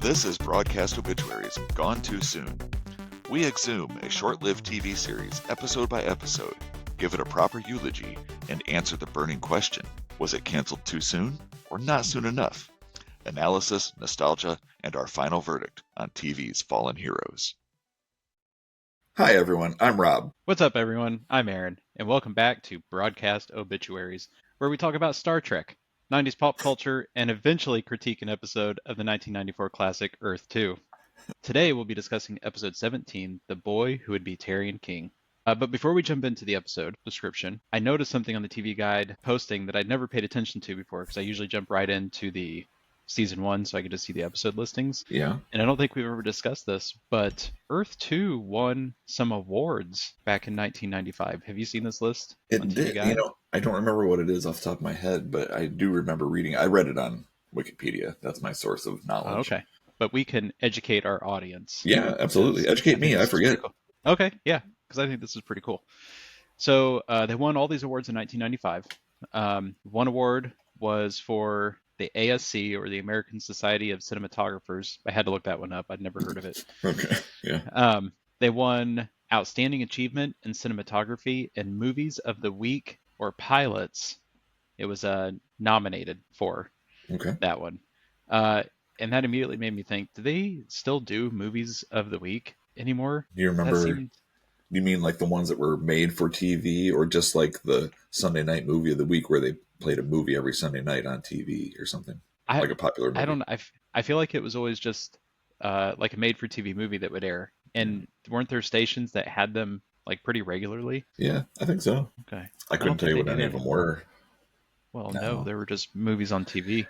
This is Broadcast Obituaries, Gone Too Soon. We exhume a short-lived TV series, episode by episode, give it a proper eulogy, and answer the burning question, was it canceled too soon or not soon enough? Analysis, nostalgia, and our final verdict on TV's fallen heroes. Hi everyone, I'm Rob. What's up everyone, I'm Aaron, and welcome back to Broadcast Obituaries, where we talk about Star Trek, 90s pop culture, and eventually critique an episode of the 1994 classic Earth 2. Today we'll be discussing episode 17, The Boy Who Would Be Tarrion King. But before we jump into the episode description, I noticed something on the TV Guide posting that I'd never paid attention to before, because I usually jump right into the season 1 so I could just see the episode listings. Yeah. And I don't think we've ever discussed this, but Earth 2 won some awards back in 1995. Have you seen this list? It did. I don't remember what it is off the top of my head, but I do remember reading. I read it on Wikipedia. That's my source of knowledge. Okay. But we can educate our audience. Yeah, absolutely. Educate me. I forget. Cool. Okay, yeah, because I think this is pretty cool. So they won all these awards in 1995. One award was for the ASC, or the American Society of Cinematographers. I had to look that one up. I'd never heard of it. Okay, yeah. They won Outstanding Achievement in Cinematography in Movies of the Week or Pilots. It was nominated for that one. And that immediately made me think, do they still do Movies of the Week anymore? Do you remember? You mean like the ones that were made for TV, or just like the Sunday night movie of the week where they played a movie every Sunday night on TV or something? Like a popular movie. I feel like it was always just like a made-for-TV movie that would air. And weren't there stations that had them like pretty regularly? Yeah, I think so. Okay. I couldn't tell you what any of them were. Well, no, they were just movies on TV.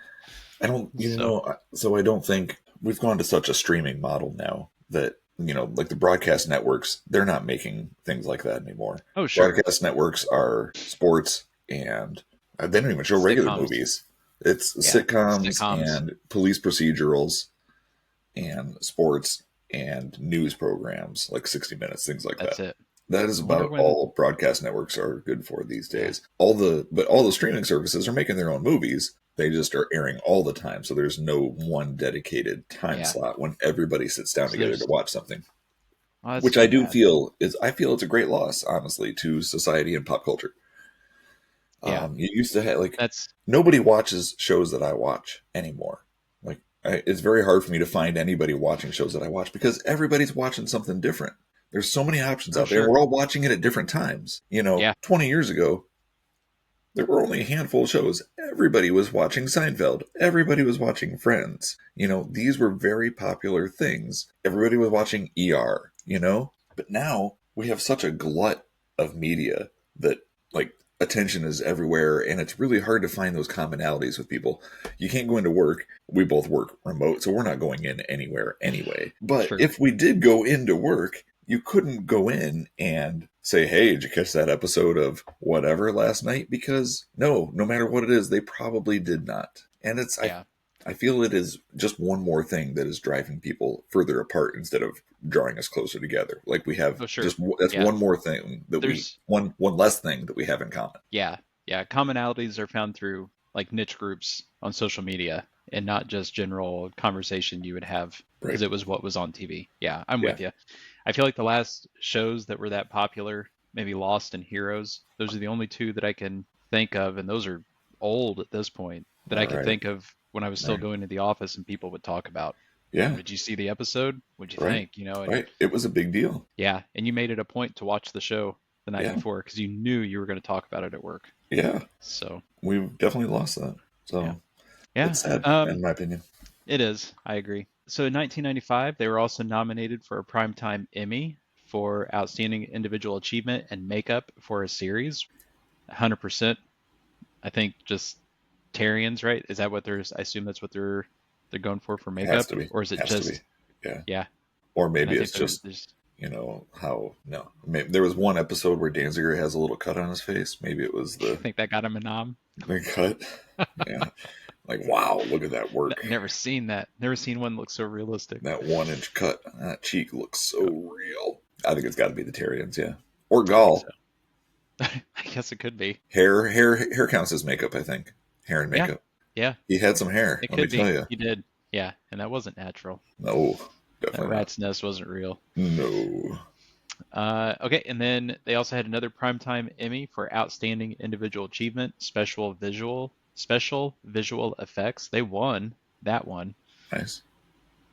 So I don't think we've gone to such a streaming model now that, like the broadcast networks, they're not making things like that anymore. Oh, sure. Broadcast networks are sports, and they don't even show regular movies. It's sitcoms and police procedurals and sports and news programs like 60 Minutes, things like that. That's it. That is about all broadcast networks are good for these days. All the streaming services are making their own movies. They just are airing all the time, so there's no one dedicated time slot when everybody sits down together to watch something. Which I do feel it's a great loss, honestly, to society and pop culture. Yeah. You used to have nobody watches shows that I watch anymore. It's very hard for me to find anybody watching shows that I watch because everybody's watching something different. There's so many options out there. We're all watching it at different times. 20 years ago, there were only a handful of shows. Everybody was watching Seinfeld. Everybody was watching Friends. These were very popular things. Everybody was watching ER, But now we have such a glut of media that, attention is everywhere, and it's really hard to find those commonalities with people. You can't go into work. We both work remote, so we're not going in anywhere anyway. But if we did go into work, you couldn't go in and say, hey, did you catch that episode of whatever last night? Because no matter what it is, they probably did not. And I feel it is just one more thing that is driving people further apart instead of drawing us closer together. Like we have one more thing that one less thing that we have in common. Yeah. Commonalities are found through like niche groups on social media and not just general conversation you would have because it was what was on TV. Yeah, I'm with you. I feel like the last shows that were that popular, maybe Lost and Heroes, those are the only two that I can think of, and those are old at this point, that I could think of when I was still going to the office and people would talk about. Yeah. Did you see the episode? What'd you think? It was a big deal. Yeah. And you made it a point to watch the show the night before because you knew you were going to talk about it at work. Yeah. So we've definitely lost that. So it's sad, in my opinion. It is. I agree. So in 1995, they were also nominated for a Primetime Emmy for Outstanding Individual Achievement and Makeup for a Series. 100%. I think just Tarrions, right? Is that what I assume that's what they're going for makeup, or is it just? Yeah. Or maybe it's just there was one episode where Danziger has a little cut on his face. Maybe it was I think that got him a nom. The cut. Yeah. Like, wow, look at that work. Never seen that. Never seen one look so realistic. That 1-inch cut on that cheek looks so real. I think it's got to be the Tarrions, yeah. Or Gall. I guess it could be. Hair counts as makeup, I think. Hair and makeup. Yeah. He had some hair, let me tell you. He did. Yeah, and that wasn't natural. No, That definitely not. rat's nest wasn't real. No. Okay, and then they also had another Primetime Emmy for Outstanding Individual Achievement, Special Visual Effects. They won that one, Nice.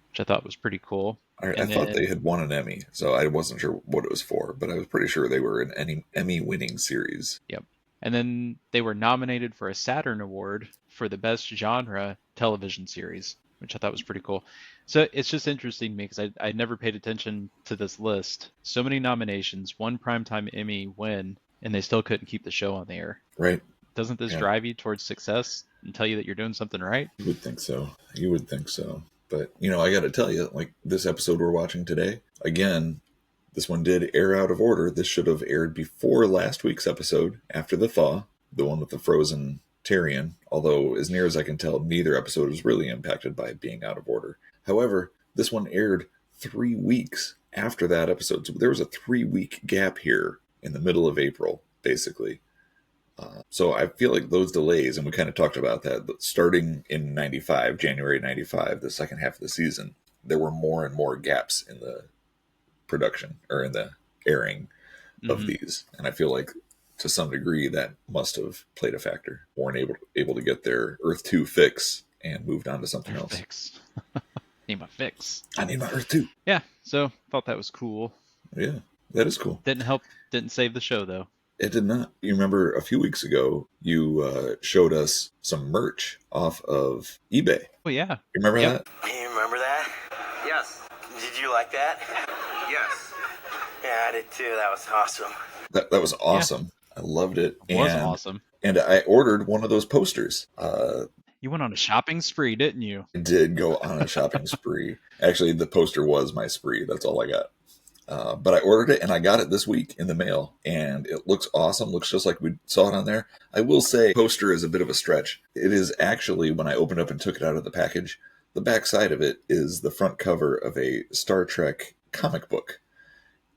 which I thought was pretty cool. I And thought they then, had won an Emmy, so I wasn't sure what it was for, but I was pretty sure they were an Emmy-winning series. yep. And then they were nominated for a Saturn Award for the Best Genre Television Series, which I thought was pretty cool. So it's just interesting to me because I never paid attention to this list. So many nominations, one Primetime Emmy win, and they still couldn't keep the show on the air. Right? Doesn't this Yeah. drive you towards success and tell you that you're doing something right? You would think so. You would think so. But, I got to tell you, like this episode we're watching today, again, this one did air out of order. This should have aired before last week's episode, after the thaw, the one with the frozen Tyrion, although as near as I can tell, neither episode was really impacted by it being out of order. However, this one aired 3 weeks after that episode. So there was a 3-week gap here in the middle of April, basically. So I feel like those delays, and we kind of talked about that, but starting in 95, January 95, the second half of the season, there were more and more gaps in the production or in the airing of these. And I feel like to some degree that must have played a factor. Weren't able to get their Earth 2 fix and moved on to something else. Fix. Need my fix. I need my Earth 2. Yeah, so thought that was cool. Yeah, that is cool. Didn't save the show though. It did not. You remember a few weeks ago, you showed us some merch off of eBay. Oh yeah. You remember Yep. that? You remember that? Yes. Did you like that? Yes. Yeah, I did too. That was awesome. That was awesome. I loved it. It was awesome. And I ordered one of those posters. You went on a shopping spree, didn't you? I did go on a shopping spree. Actually, the poster was my spree. That's all I got. But I ordered it and I got it this week in the mail, and it looks awesome. Looks just like we saw it on there. I will say, poster is a bit of a stretch. It is actually, when I opened up and took it out of the package, the back side of it is the front cover of a Star Trek comic book.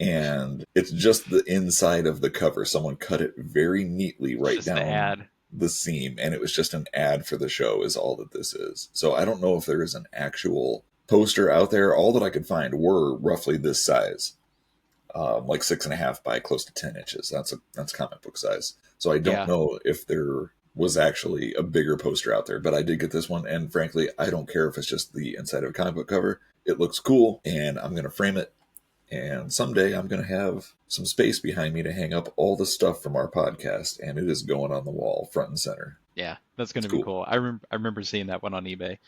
And it's just the inside of the cover. Someone cut it very neatly right Just down the ad. the seam, and it was just an ad for the show is all that this is. So I don't know if there is an actual poster out there. All that I could find were roughly this size, like 6.5 by close to 10 inches. That's comic book size. So I don't know if there was actually a bigger poster out there, but I did get this one, and frankly, I don't care if it's just the inside of a comic book cover. It looks cool, and I'm going to frame it. And someday I'm going to have some space behind me to hang up all the stuff from our podcast, and it is going on the wall front and center. Yeah, that's going to be cool. I remember seeing that one on eBay.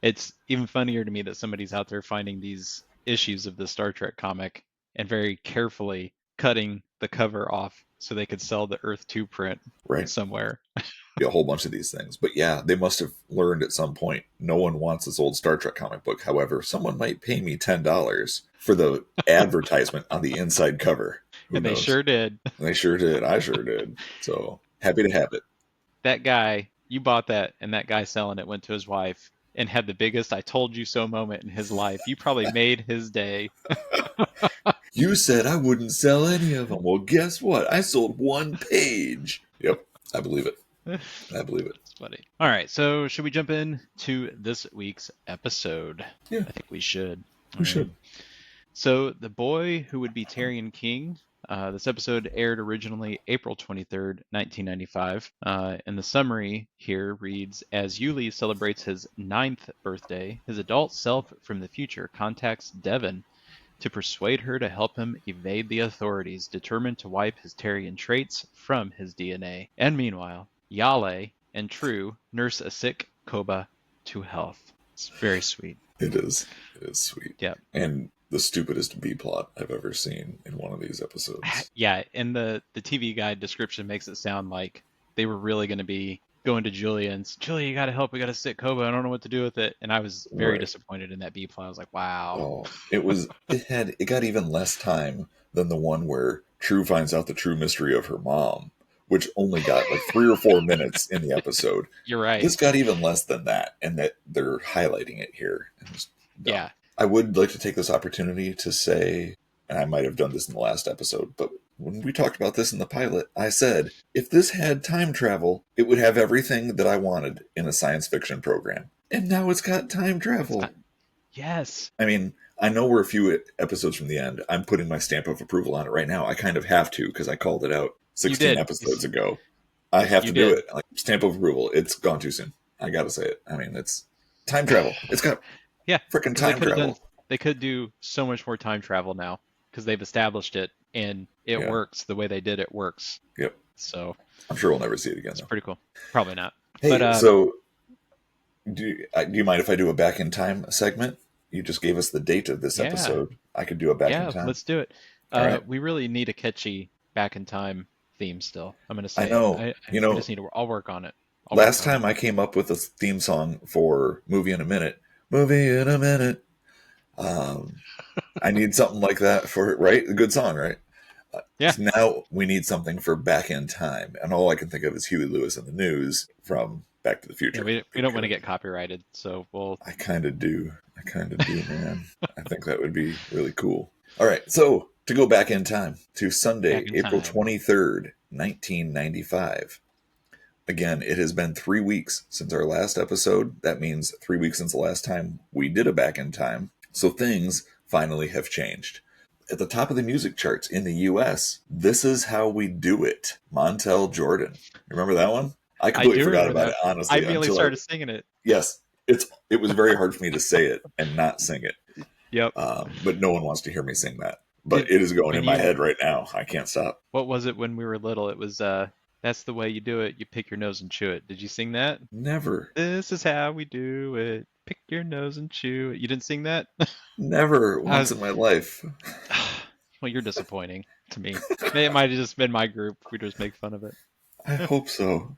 It's even funnier to me that somebody's out there finding these issues of the Star Trek comic and very carefully cutting the cover off so they could sell the Earth 2 print somewhere. Be a whole bunch of these things. But yeah, they must have learned at some point, no one wants this old Star Trek comic book. However, someone might pay me $10 for the advertisement on the inside cover. Who and knows? They sure did. They sure did. I sure did. So happy to have it. That guy, you bought that, and that guy selling it went to his wife and had the biggest I told you so moment in his life. You probably made his day. You said I wouldn't sell any of them. Well, guess what? I sold one page. Yep, I believe it. I believe it. It's funny. All right, so should we jump in to this week's episode? Yeah. I think we should. We should. So, The Boy Who Would Be Tyrion King. This episode aired originally April 23rd, 1995. And the summary here reads, as Yuli celebrates his 9th birthday, his adult self from the future contacts Devon to persuade her to help him evade the authorities, determined to wipe his Tyrion traits from his DNA. And meanwhile, Yale and True nurse a sick Koba to health. It's very sweet. It is. It is sweet. Yeah. And the stupidest B plot I've ever seen in one of these episodes. Yeah, and the TV guide description makes it sound like they were really going to be going to Julia and Julia, you got to help. We got a sick Koba. I don't know what to do with it. And I was very disappointed in that B plot. I was like, wow. Oh, it got even less time than the one where True finds out the true mystery of her mom, which only got like 3 or 4 minutes in the episode. You're right. This got even less than that, and that they're highlighting it here. Yeah. I would like to take this opportunity to say, and I might have done this in the last episode, but when we talked about this in the pilot, I said, if this had time travel, it would have everything that I wanted in a science fiction program. And now it's got time travel. Yes. I mean, I know we're a few episodes from the end. I'm putting my stamp of approval on it right now. I kind of have to because I called it out 16 episodes ago. I have to do it. Like, stamp of approval. It's gone too soon. I got to say it. I mean, it's time travel. It's got freaking time travel. They could do so much more time travel now because they've established it and it works. The way they did it works. Yep. So I'm sure we'll never see it again. It's pretty cool. Probably not. Hey, but, so do you mind if I do a back in time segment? You just gave us the date of this episode. I could do a back in time. Yeah, let's do it. Right. We really need a catchy back in time theme still. I'm going to say I know. I just need to, I'll work on it. Last time I came up with a theme song for Movie in a Minute. Movie in a Minute. I need something like that for, right? A good song, right? Yeah. So now we need something for Back in Time. And all I can think of is Huey Lewis and the News from Back to the Future. Yeah, we don't want to get copyrighted, so we'll... I kind of do, man. I think that would be really cool. All right, so to go back in time to Sunday, April 23rd, 1995. Again, it has been 3 weeks since our last episode. That means 3 weeks since the last time we did a back in time. So things finally have changed. At the top of the music charts in the U.S., This Is How We Do It, Montel Jordan. Remember that one? I completely forgot about it, honestly. I immediately started singing it. Yes. It was very hard for me to say it and not sing it. Yep. But no one wants to hear me sing that. But it is going in my head right now. I can't stop. What was it when we were little? It was, that's the way you do it. You pick your nose and chew it. Did you sing that? Never. This is how we do it. Pick your nose and chew it. You didn't sing that? Never. Once in my life. Well, you're disappointing to me. It might have just been my group. We just make fun of it. I hope so.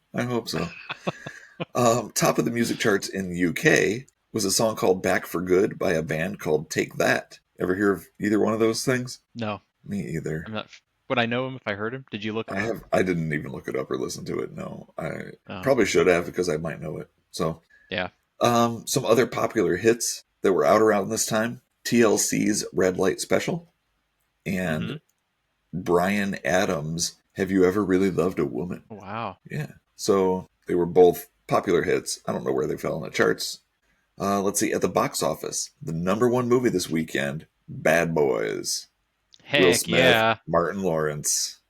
Top of the music charts in the UK was a song called Back for Good by a band called Take That. Ever hear of either one of those things? No. Me either. I'm not. Would I know him if I heard him? Did you look him up? I didn't even look it up or listen to it. No. I probably should have because I might know it. So yeah. Some other popular hits that were out around this time. TLC's Red Light Special and Bryan Adams' Have You Ever Really Loved a Woman? Wow. Yeah. So they were both popular hits. I don't know where they fell in the charts. Let's see. At the box office, the #1 movie this weekend, Bad Boys. Heck Will Smith, yeah. Martin Lawrence.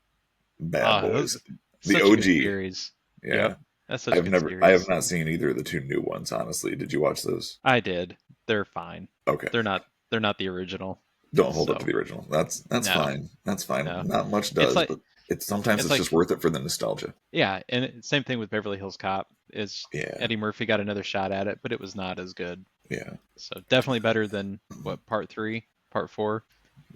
Bad Boys. The such OG. a good series. Yeah. Yep. That's such a good series. I have not seen either of the two new ones, honestly. Did you watch those? I did. They're fine. Okay. They're not the original. Don't hold up to the original. That's fine. That's fine. No. Not much does, but sometimes it's just worth it for the nostalgia. Yeah, and same thing with Beverly Hills Cop. Eddie Murphy got another shot at it, but it was not as good. Yeah. So definitely better than part 4.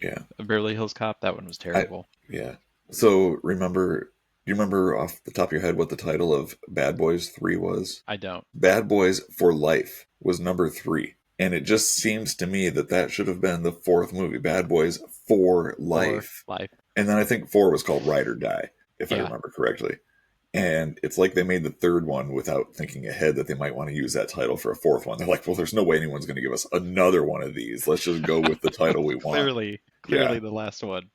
Yeah. Of Beverly Hills Cop. That one was terrible. Yeah. So do you remember off the top of your head what the title of Bad Boys 3 was? I don't. Bad Boys for Life was number 3. And it just seems to me that should have been the 4th movie, Bad Boys for Life. And then I think 4 was called Ride or Die, if I remember correctly. And it's like they made the 3rd one without thinking ahead that they might want to use that title for a 4th one. They're like, well, there's no way anyone's going to give us another one of these. Let's just go with the title we want. Clearly the last one.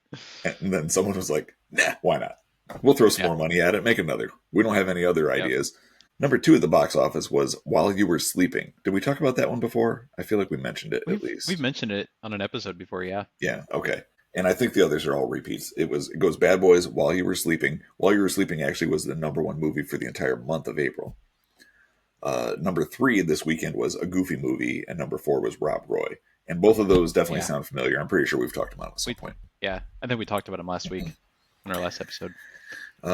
And then someone was like, nah, why not? We'll throw some more money at it, make another. We don't have any other ideas. Number 2 at the box office was While You Were Sleeping. Did we talk about that one before? I feel like we mentioned it at least. We've mentioned it on an episode before, yeah. Yeah, okay. And I think the others are all repeats. It goes Bad Boys, While You Were Sleeping. While You Were Sleeping actually was the #1 movie for the entire month of April. Number 3 this weekend was A Goofy Movie, and number 4 was Rob Roy. And both of those definitely sound familiar. I'm pretty sure we've talked about them at some point. Yeah, I think we talked about them last week in our last episode.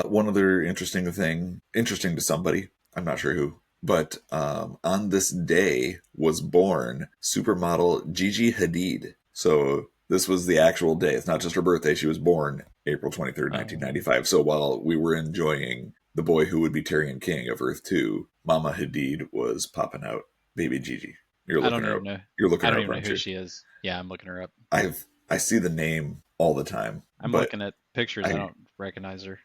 One other interesting to somebody, I'm not sure who, but on this day was born supermodel Gigi Hadid. So this was the actual day. It's not just her birthday. She was born April 23rd, 1995. So while we were enjoying The Boy Who Would Be Tyrion King of Earth 2, Mama Hadid was popping out baby Gigi. You're looking her up. You're looking her up. I don't even know who she is. Yeah, I'm looking her up. I see the name all the time. I'm looking at pictures. I don't recognize her.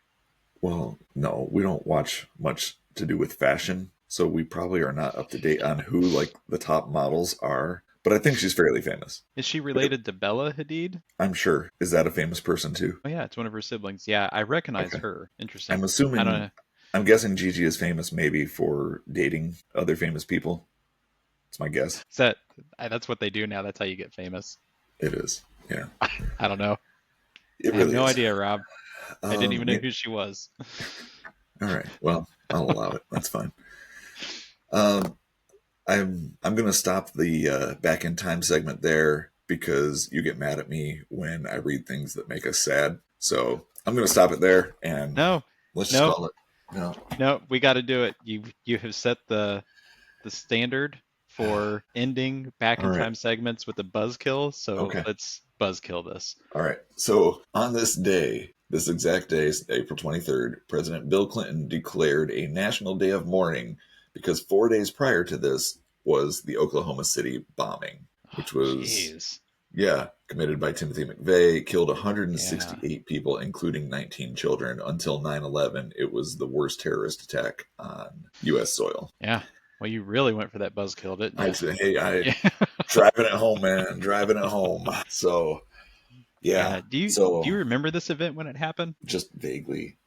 Well, no, we don't watch much to do with fashion, so we probably are not up to date on who the top models are. But I think she's fairly famous. Is she related to Bella Hadid? I'm sure. Is that a famous person too? Oh yeah, it's one of her siblings. Yeah, I recognize her. Interesting. I'm assuming. I'm guessing Gigi is famous maybe for dating other famous people. It's my guess. That's what they do now. That's how you get famous. It is. Yeah. I don't know. It I really have no is. idea, Rob. I didn't even know yeah. who she was. All right. Well, I'll allow it. That's fine. I'm going to stop the back in time segment there because you get mad at me when I read things that make us sad. So I'm going to stop it there and let's just call it. No, we got to do it. You have set the standard for ending back in time segments with a buzzkill. So let's buzzkill this. All right. So on this day, this exact day, April 23rd, President Bill Clinton declared a national day of mourning because 4 days prior to this was the Oklahoma City bombing, which was, committed by Timothy McVeigh, killed 168 people, including 19 children. Until 9/11, it was the worst terrorist attack on U.S. soil. Yeah. Well, you really went for that buzzkill, didn't you? Driving it home, man. Driving it home. So, yeah. Do you remember this event when it happened? Just vaguely.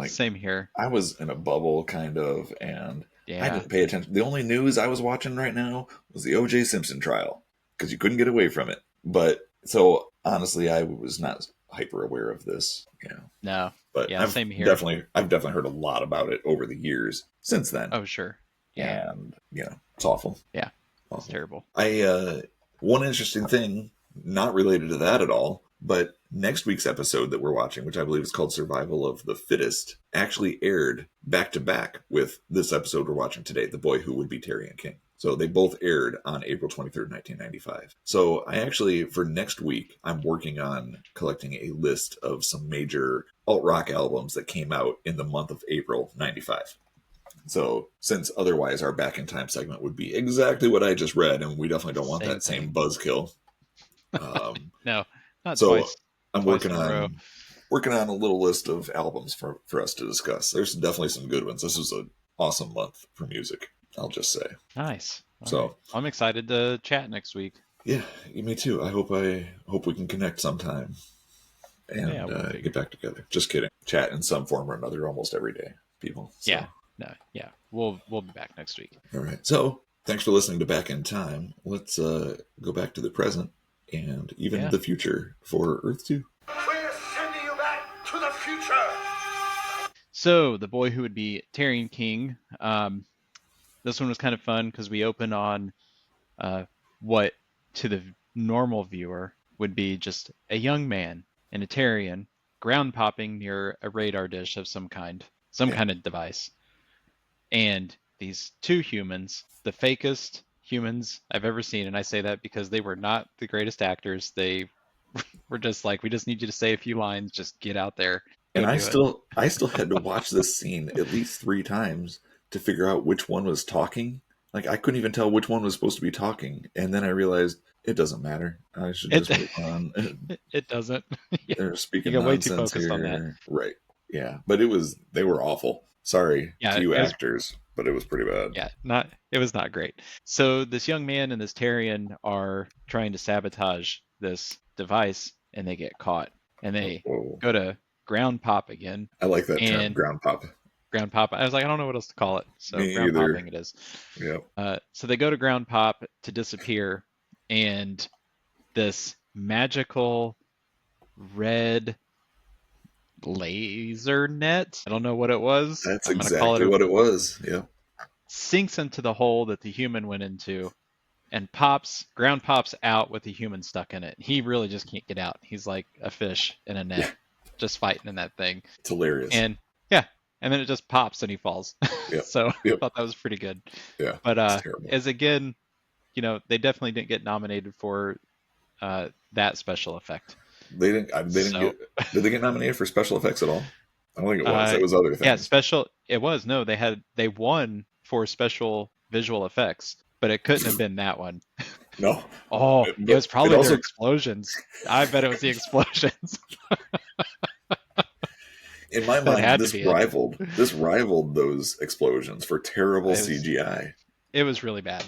Same here. I was in a bubble, kind of, and I didn't pay attention. The only news I was watching right now was the O.J. Simpson trial because you couldn't get away from it. But so honestly, I was not hyper aware of this. No. But same here. I've definitely heard a lot about it over the years since then. Oh, sure. Yeah. And it's awful. Yeah. Awful. It's terrible. One interesting thing, not related to that at all, but next week's episode that we're watching, which I believe is called Survival of the Fittest, actually aired back to back with this episode we're watching today, The Boy Who Would Be Tarian King. So they both aired on April 23rd, 1995. So I actually, for next week, I'm working on collecting a list of some major alt-rock albums that came out in the month of April 95. So, since otherwise our back in time segment would be exactly what I just read, and we definitely don't want that same buzzkill. No, not so twice. I'm working on a little list of albums for us to discuss. There's definitely some good ones. This was an awesome month for music, I'll just say. Nice. So right. I'm excited to chat next week. Yeah, me too. I hope we can connect sometime and get back together. Just kidding. Chat in some form or another almost every day, people. So. Yeah. No, yeah, we'll be back next week. All right. So thanks for listening to Back in Time. Let's go back to the present and even the future for Earth 2. We're sending you back to the future. So The Boy Who Would Be Tarian King. This one was kind of fun because we open on what to the normal viewer would be just a young man in a Tarian ground popping near a radar dish of some kind of device. And these two humans, the fakest humans I've ever seen, and I say that because they were not the greatest actors. They were just like, we just need you to say a few lines, just get out there. And I still had to watch this scene at least 3 times to figure out which one was talking. Like, I couldn't even tell which one was supposed to be talking. And then I realized it doesn't matter. I should just move on. It doesn't. They're speaking you got way nonsense too focused here. on that. Right. Yeah. But they were awful. Sorry to you actors, but it was pretty bad. Yeah, it was not great. So this young man and this Tarian are trying to sabotage this device, and they get caught. And they go to ground pop again. I like that term, ground pop. Ground pop. I was like, I don't know what else to call it. So Me ground either. popping it is. Yeah. So they go to ground pop to disappear, and this magical red laser net, I don't know what it was. That's exactly what it was. Yeah. Sinks into the hole that the human went into and ground pops out with the human stuck in it. He really just can't get out. He's like a fish in a net, just fighting in that thing. It's hilarious. And then it just pops and he falls. Yep. So I thought that was pretty good. Yeah. But as again, they definitely didn't get nominated for that special effect. They didn't get. Did they get nominated for special effects at all? I don't think it was. It was other things. Yeah, special. It was. No, they won for special visual effects, but it couldn't have been that one. No. Oh, it was probably their explosions. I bet it was the explosions. In my mind, this rivaled those explosions for terrible CGI. It was really bad.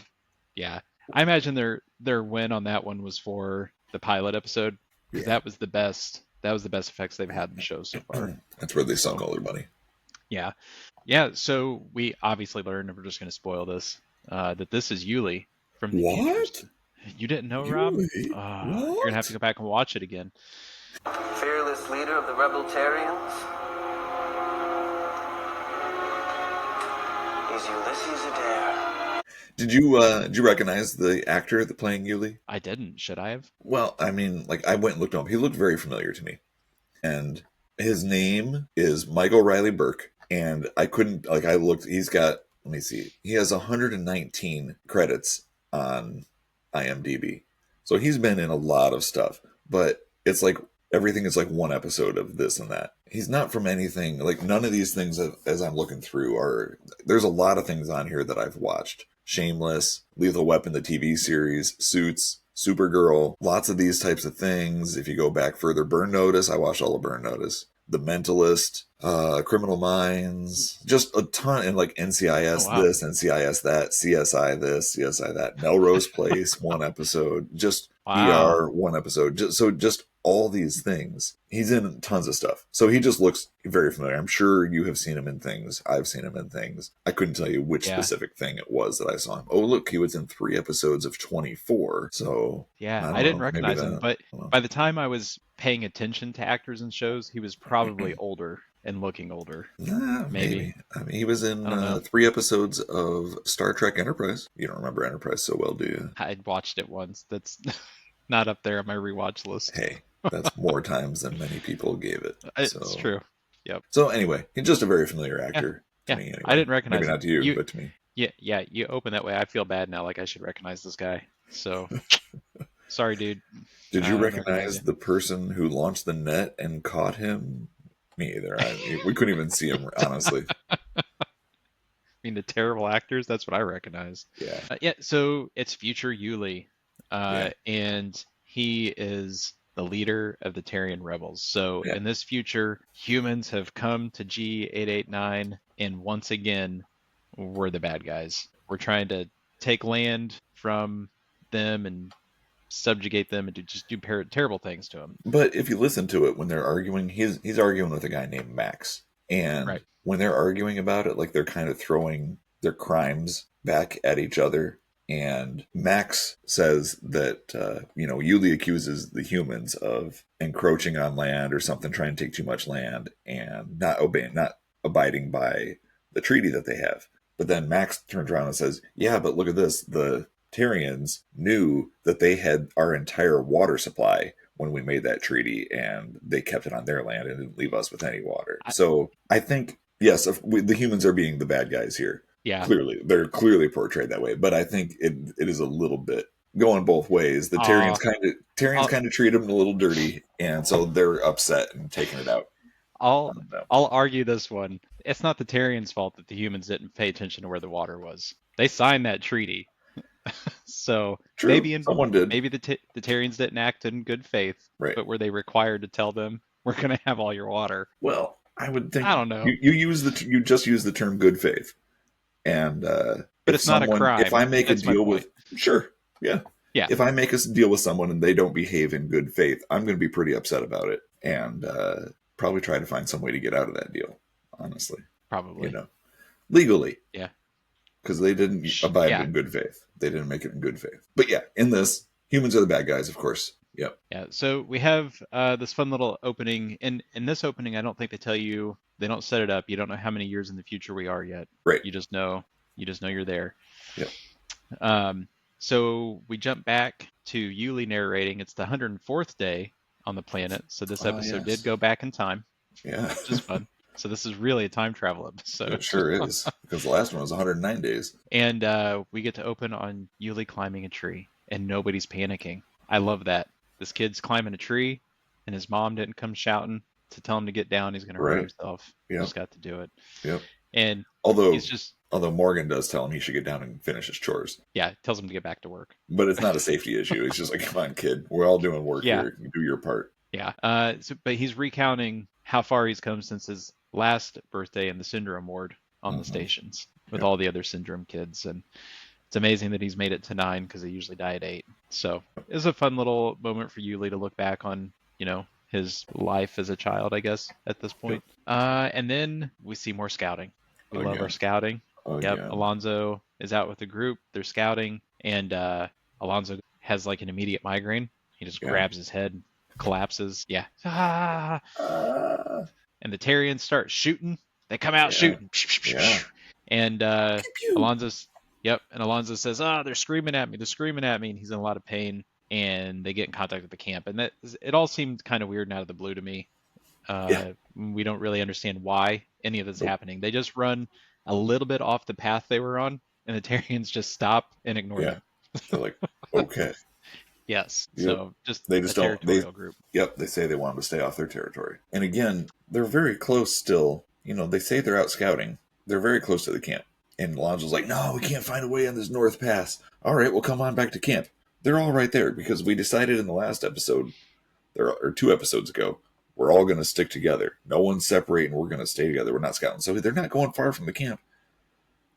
Yeah, I imagine their win on that one was for the pilot episode. Because that was the best effects they've had in the show so far. That's where they sunk all their money. Yeah. So we obviously learned, and we're just going to spoil this, that this is Yuli from the Futurist. You didn't know, Rob? Yuli? You're going to have to go back and watch it again. Fearless leader of the Rebeltarians? Is Ulysses Adair. Did you recognize the actor that playing Yuli? I didn't. Should I have? Well, I mean, like I went and looked him up. He looked very familiar to me. And his name is Michael Riley Burke. And I couldn't, like, I looked, he's got, let me see, he has 119 credits on IMDb. So he's been in a lot of stuff, but it's like everything is like one episode of this and that. He's not from anything, like none of these things as I'm looking through are, there's a lot of things on here that I've watched. Shameless, Lethal Weapon, the TV series, Suits, Supergirl, lots of these types of things. If you go back further, Burn Notice, I watched all of Burn Notice. The Mentalist, Criminal Minds, just a ton, and like NCIS this, NCIS that, CSI this, CSI that, Melrose Place, one episode, just ER, one episode, just all these things. He's in tons of stuff. So he just looks very familiar. I'm sure you have seen him in things. I've seen him in things. I couldn't tell you which specific thing it was that I saw him. Oh, look, he was in 3 episodes of 24. So yeah, I didn't recognize him, but by the time I was paying attention to actors and shows, he was probably older and looking older. Maybe. I mean, he was in 3 episodes of Star Trek Enterprise. You don't remember Enterprise so well, do you? I'd watched it once. That's not up there on my rewatch list. Hey, that's more times than many people gave it. It's true. Yep. So anyway, he's just a very familiar actor to me. Anyway. I didn't recognize him. Maybe not to you, but to me. Yeah. You open that way. I feel bad now. Like I should recognize this guy. So sorry, dude. Did you recognize the person who launched the net and caught him? Me either. We couldn't even see him, honestly. I mean, the terrible actors. That's what I recognize. Yeah. So it's future Yuli, and he is the leader of the Tarian rebels. So in this future, humans have come to G889, and once again, we're the bad guys. We're trying to take land from them and subjugate them and do terrible things to them. But if you listen to it, when they're arguing, he's arguing with a guy named Max. And when they're arguing about it, like they're kind of throwing their crimes back at each other. And Max says that, Yuli accuses the humans of encroaching on land or something, trying to take too much land and not abiding by the treaty that they have. But then Max turns around and says, yeah, but look at this. The Tarians knew that they had our entire water supply when we made that treaty, and they kept it on their land and didn't leave us with any water. So I think, yes, the humans are being the bad guys here. Yeah, clearly they're clearly portrayed that way, but I think it is a little bit going both ways. The Tarians kind of treat them a little dirty, and so they're upset and taking it out. I'll argue this one. It's not the Tarians' fault that the humans didn't pay attention to where the water was. They signed that treaty, so true. Someone did. Maybe the Tarians didn't act in good faith, but were they required to tell them we're going to have all your water? Well, I would think. I don't know. You just use the term "good faith." And but it's not a crime. If I make a deal with, if I make a deal with someone and they don't behave in good faith, I'm going to be pretty upset about it, and probably try to find some way to get out of that deal. Honestly, probably, legally, because they didn't abide in good faith. They didn't make it in good faith. But in this, humans are the bad guys, of course. Yep. Yeah. So we have this fun little opening. In this opening, I don't think they tell you. They don't set it up. You don't know how many years in the future we are yet. Right. You just know you're there. Yep. So we jump back to Yuli narrating. It's the 104th day on the planet. So this episode did go back in time. Yeah. Which is fun. So this is really a time travel episode. It sure is. Because the last one was 109 days. And we get to open on Yuli climbing a tree. And nobody's panicking. I love that. This kid's climbing a tree. And his mom didn't come shouting to tell him to get down. He's going to hurt himself. He just got to do it. Yep. And although Morgan does tell him he should get down and finish his chores. Yeah, tells him to get back to work. But it's not a safety issue. It's just like, come on, kid. We're all doing work here. You do your part. Yeah. But he's recounting how far he's come since his last birthday in the Syndrome Ward on the stations with all the other Syndrome kids. And it's amazing that he's made it to 9 because they usually die at 8. So it was a fun little moment for Yuli to look back on, his life as a child, I guess, at this point. And then we see more scouting. We love our scouting. Alonzo is out with the group. They're scouting. and Alonzo has like an immediate migraine. He just Yeah. grabs his head, collapses. Yeah. Ah. Ah, And the Terrians start shooting. They come out Yeah. shooting. yeah. And Pew, pew. Alonzo's, yep. And Alonzo says, they're screaming at me. They're screaming at me. And he's in a lot of pain. And they get in contact with the camp. And it all seemed kind of weird and out of the blue to me. We don't really understand why any of this is happening. They just run a little bit off the path they were on. And the Terrians just stop and ignore Yeah. them. They're like, okay. Yes. Yep. So just They a just don't- territorial group. Yep, they say they want them to stay off their territory. And again, they're very close still. You know, they say they're out scouting. They're very close to the camp. And Alonzo's like, no, we can't find a way on this North Pass. All right, well, come on back to camp. They're all right there because we decided in the last episode, or 2 episodes ago, we're all going to stick together. No one's separating. We're going to stay together. We're not scouting. So they're not going far from the camp.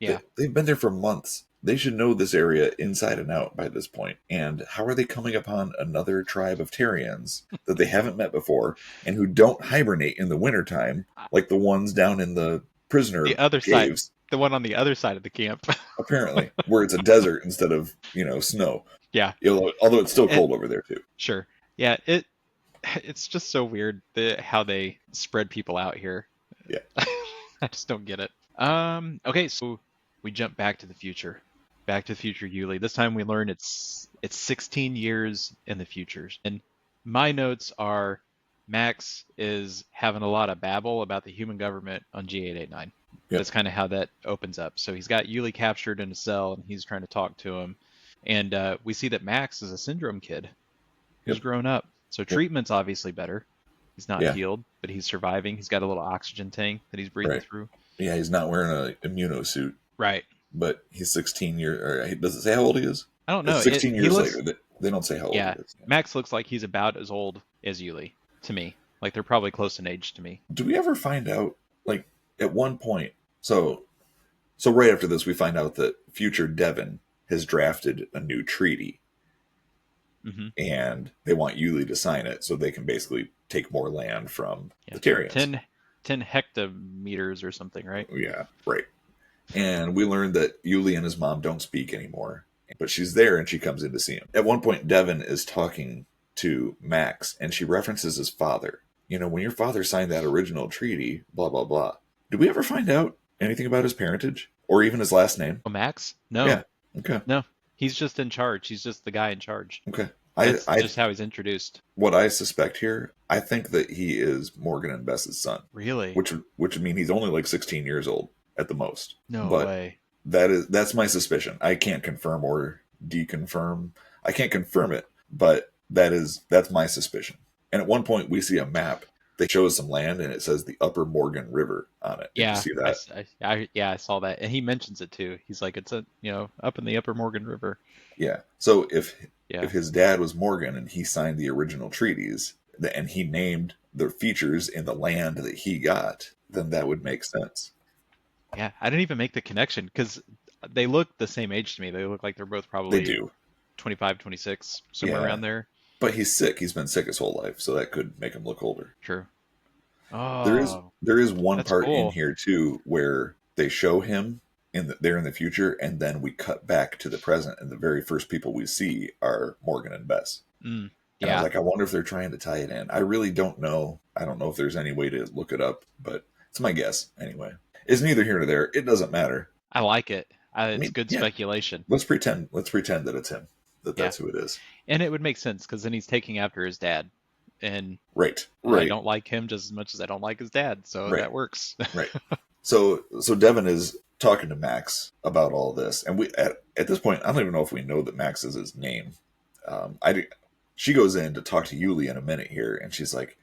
Yeah. They've been there for months. They should know this area inside and out by this point. And how are they coming upon another tribe of Terrians that they haven't met before and who don't hibernate in the wintertime like the ones down in the prisoner The other side. caves, The one on the other side of the camp. apparently, where it's a desert instead of, snow. Yeah. Although it's still cold over there, too. Sure. Yeah, it's just so weird how they spread people out here. Yeah. I just don't get it. Okay, so we jump back to the future. Back to the future Yuli. This time we learn it's 16 years in the future. And my notes are Max is having a lot of babble about the human government on G889. Yep. That's kind of how that opens up. So he's got Yuli captured in a cell and he's trying to talk to him. And we see that Max is a syndrome kid who's Yep. grown up. So treatment's obviously better. He's not Yeah. healed, but he's surviving. He's got a little oxygen tank that he's breathing Right. through. Yeah, he's not wearing an immunosuit, Right. but he's 16 years... Or does it say how old he is? I don't know. It's 16 He years looks- later. They don't say how old Yeah. he is. Max looks like he's about as old as Yuli to me. Like they're probably close in age to me. Do we ever find out, like, at one point... So right after this, we find out that future Devon has drafted a new treaty, Mm-hmm. and they want Yuli to sign it so they can basically take more land from the Terrians. 10 hectometers or something, right? Yeah, right. And we learned that Yuli and his mom don't speak anymore, but she's there and she comes in to see him. At one point, Devon is talking to Max, and she references his father. When your father signed that original treaty, blah, blah, blah. Did we ever find out anything about his parentage? Or even his last name? Oh, Max? No. Yeah. Okay. No. He's just in charge. He's just the guy in charge. Okay. That's I just how he's introduced. what I suspect here, I think that he is Morgan and Bess's son, Really? which would mean he's only like 16 years old at the most. No but way. that's my suspicion. I can't confirm or deconfirm. I can't confirm it, but that's my suspicion. And at one point we see a map that shows some land and it says the Upper Morgan River on it. Did Yeah. you see that? I saw that. And he mentions it too. He's like, it's up in the Upper Morgan River. Yeah. So if Yeah. his dad was Morgan and he signed the original treaties and he named the features in the land that he got, then that would make sense. Yeah. I didn't even make the connection because they look the same age to me. They look like they're both probably They do. 25, 26, somewhere Yeah. around there. But he's sick. He's been sick his whole life, so that could make him look older. True. Oh, There is one that's part cool. in here too where they show him there in the future, and then we cut back to the present, and the very first people we see are Morgan and Bess. And I yeah. was like, I wonder if they're trying to tie it in. I really don't know. I don't know if there's any way to look it up, but it's my guess anyway. It's neither here nor there. It doesn't matter. I like it. It's mean, good yeah. speculation. Let's pretend that it's him. That's who it is. And it would make sense because then he's taking after his dad. And Right. I don't like him just as much as I don't like his dad. So Right. that works. Right. So Devon is talking to Max about all this, and we at this point I don't even know if we know that Max is his name. She goes in to talk to Yuli in a minute here, and he's like,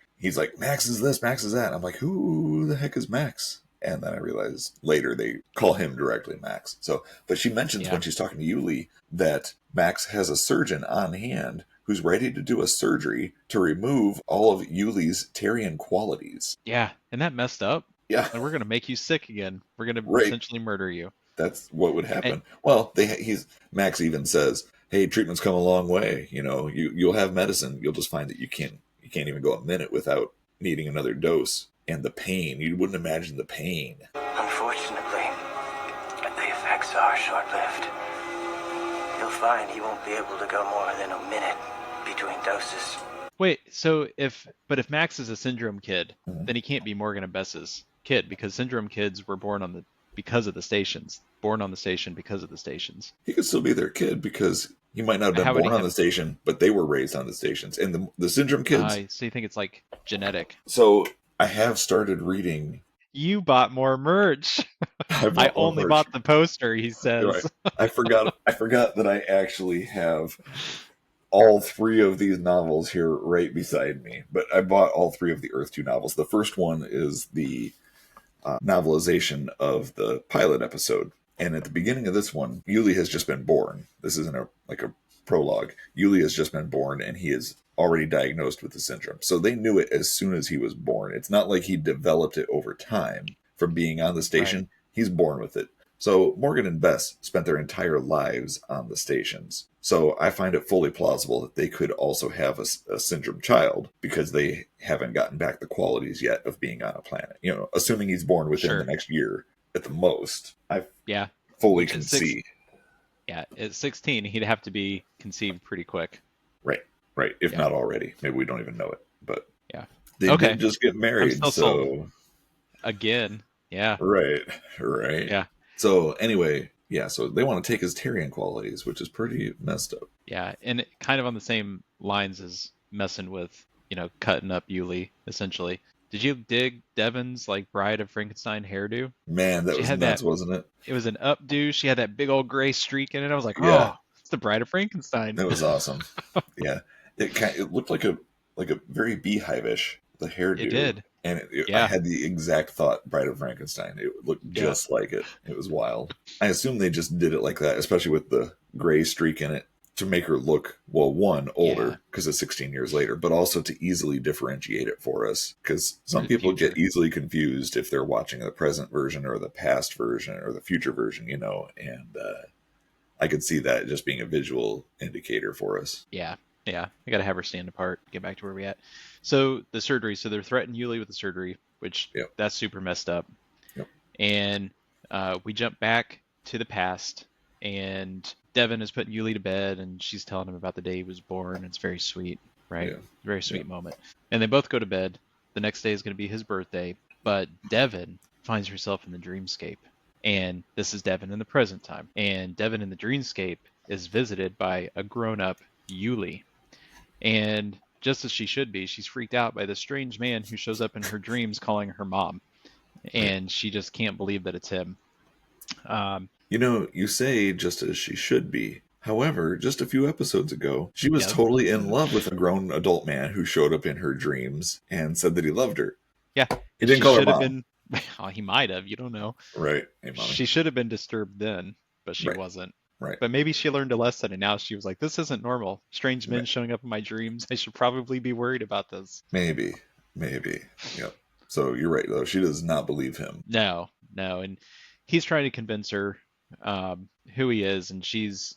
Max is this, Max is that. I'm like, who the heck is Max? And then I realize later they call him directly Max. So, but she mentions when she's talking to Yuli that Max has a surgeon on hand who's ready to do a surgery to remove all of Yuli's Terrian qualities. Yeah. And that messed up. Yeah. And we're going to make you sick again. We're going to Right. essentially murder you. That's what would happen. Well, Max even says, "Hey, treatment's come a long way. You'll have medicine. You'll just find that you can't even go a minute without needing another dose. And the pain, you wouldn't imagine the pain." Unfortunately, the effects are short-lived. He'll find he won't be able to go more than a minute between doses. Wait, so if Max is a syndrome kid, Mhm. then he can't be Morgan and Bess's kid because syndrome kids were born because of the stations, born on the station because of the stations. He could still be their kid because he might not have How been would born he on the station, but they were raised on the stations. And the syndrome kids. So you think it's like genetic? So I have started reading. You bought more merch. I only bought the poster, he says. Right. I forgot that I actually have all 3 of these novels here right beside me. But I bought all 3 of the Earth 2 novels. The first one is the novelization of the pilot episode. And at the beginning of this one, Yuli has just been born. This isn't a prologue. Yuli has just been born, and he is already diagnosed with the syndrome. So they knew it as soon as he was born. It's not like he developed it over time from being on the station. Right. He's born with it. So Morgan and Bess spent their entire lives on the stations. So I find it fully plausible that they could also have a syndrome child because they haven't gotten back the qualities yet of being on a planet. You know, assuming he's born within the next year at the most, I fully can see. Yeah, at 16, he'd have to be conceived pretty quick. Right. If not already. Maybe we don't even know it. But they okay. did just get married. So sold. Again. Yeah. Right. Yeah. So anyway, so they want to take his Terrian qualities, which is pretty messed up. Yeah, and kind of on the same lines as messing with, cutting up Yuli, essentially. Did you dig Devin's Bride of Frankenstein hairdo? Man, that was nuts, wasn't it? It was an updo. She had that big old gray streak in it. I was like, oh, it's the Bride of Frankenstein. That was awesome. Yeah. It looked like a very beehive-ish, the hairdo. It did. And I had the exact thought, Bride of Frankenstein. It looked just like it. It was wild. I assume they just did it like that, especially with the gray streak in it, to make her look, well, one, older, because it's 16 years later, but also to easily differentiate it for us. Because some people get easily confused if they're watching the present version or the past version or the future version, and I could see that just being a visual indicator for us. Yeah. I got to have her stand apart, get back to where we're at. So the surgery, they're threatening Yuli with the surgery, which that's super messed up. Yep. And we jump back to the past, and Devin is putting Yuli to bed, and she's telling him about the day he was born. It's very sweet, right? Yeah. Very sweet moment. And they both go to bed. The next day is going to be his birthday, but Devin finds herself in the dreamscape. And this is Devin in the present time. And Devin in the dreamscape is visited by a grown-up Yuli. And just as she should be, she's freaked out by this strange man who shows up in her dreams calling her mom. And she just can't believe that it's him. You say just as she should be. However, just a few episodes ago, she was totally in love with a grown adult man who showed up in her dreams and said that he loved her. Yeah. He didn't call her mom. He might have. You don't know. Right. Hey, she should have been disturbed then, but she wasn't. Right. But maybe she learned a lesson, and now she was like, this isn't normal. Strange men showing up in my dreams. I should probably be worried about this. Maybe. Yep. So you're right, though. She does not believe him. No. And he's trying to convince her who he is, and he's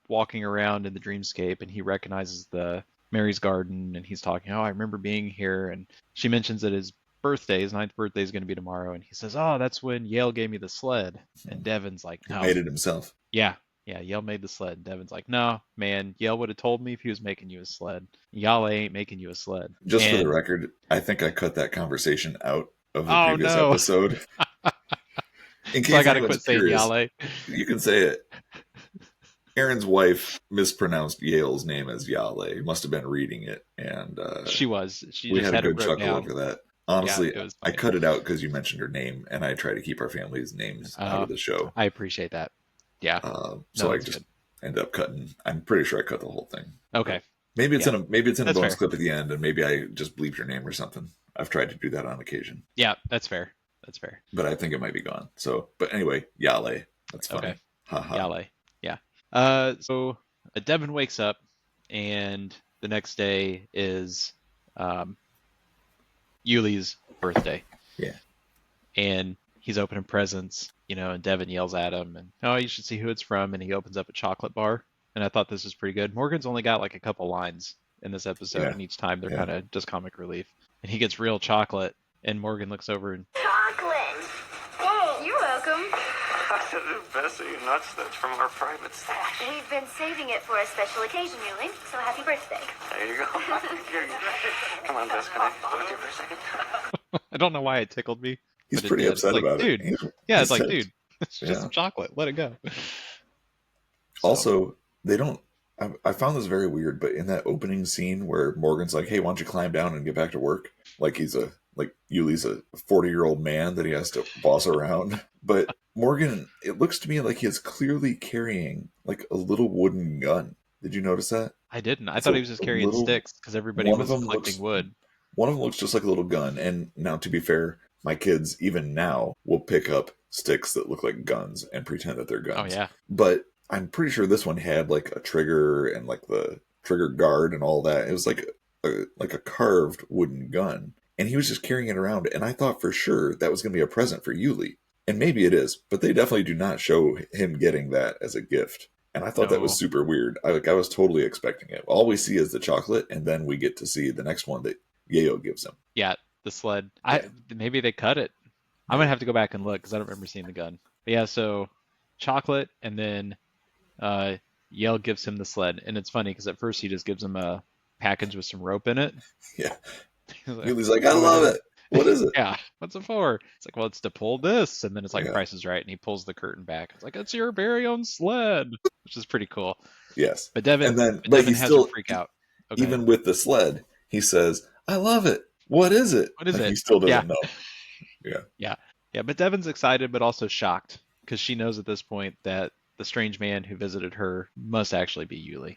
walking around in the dreamscape, and he recognizes the Mary's Garden, and he's talking, I remember being here, and she mentions that his 9th birthday is going to be tomorrow, and he says, that's when Yale gave me the sled. And Devin's like, no. He made it himself. Yeah, Yale made the sled. And Devin's like, no, man, Yale would have told me if he was making you a sled. Yale ain't making you a sled. Just for the record, I think I cut that conversation out of the previous episode. In case so I gotta quit saying Yale. You can say it. Aaron's wife mispronounced Yale's name as Yale. He must have been reading it, and she was. We just had a good chuckle down. over that. Honestly, I cut it out because you mentioned her name, and I try to keep our family's names out of the show. I appreciate that. Yeah. So I just ended up cutting. I'm pretty sure I cut the whole thing. Okay. Maybe it's in a bonus clip at the end, and maybe I just bleeped your name or something. I've tried to do that on occasion. Yeah, that's fair. But I think it might be gone. So, but anyway, Yale. That's funny. Okay. Ha-ha. Yale. Yeah. So Devin wakes up, and the next day is Yuli's birthday. Yeah. And he's opening presents, and Devin yells at him, and you should see who it's from, and he opens up a chocolate bar. And I thought this was pretty good. Morgan's only got a couple lines in this episode, and each time they're kind of just comic relief. And he gets real chocolate, and Morgan looks over and chocolate. Whoa, you're welcome. best of your nuts that's from our private stash. We've been saving it for a special occasion, Yuli, so happy birthday. There you go. Here you go. Come on, Bess, can I talk to you for a second? I don't know why it tickled me. He's but it pretty did. upset Like, about dude, it. Yeah, He it's like, said- dude, it's just Yeah. some chocolate. Let it go. Also, they don't. I found this very weird, but in that opening scene where Morgan's like, "Hey, why don't you climb down and get back to work?" Like Yuli's a 40-year-old man that he has to boss around. But Morgan, it looks to me like he is clearly carrying like a little wooden gun. Did you notice that? I didn't. I It's thought a he was just carrying little- sticks because everybody one was of them collecting looks- wood. One of them looks just like a little gun. And now, to be fair, my kids even now will pick up sticks that look like guns and pretend that they're guns. Oh yeah. But I'm pretty sure this one had like a trigger and like the trigger guard and all that. It was like a carved wooden gun, and he was just carrying it around. And I thought for sure that was going to be a present for Yuli, and maybe it is, but they definitely do not show him getting that as a gift. And I thought that was No. super weird. I was totally expecting it. All we see is the chocolate, and then we get to see the next one that Yayo gives him. Yeah, the sled. Yeah. Maybe they cut it. I'm gonna have to go back and look because I don't remember seeing the gun. But yeah, so chocolate, and then Yale gives him the sled, and it's funny because at first he just gives him a package with some rope in it. Yeah. He's like, Yuli's like, I love it. What is it? Yeah, what's it for? It's like, well, it's to pull this, and then it's like Yeah. Price is Right, and he pulls the curtain back. It's like, it's your very own sled, which is pretty cool. Yes. But Devin, And then, but but Devin he has still, a freak out. Okay. even with the sled, he says, I love it. What is it? What is Like, it? He still doesn't Yeah. know. Yeah, but Devin's excited, but also shocked because she knows at this point that the strange man who visited her must actually be Yuli.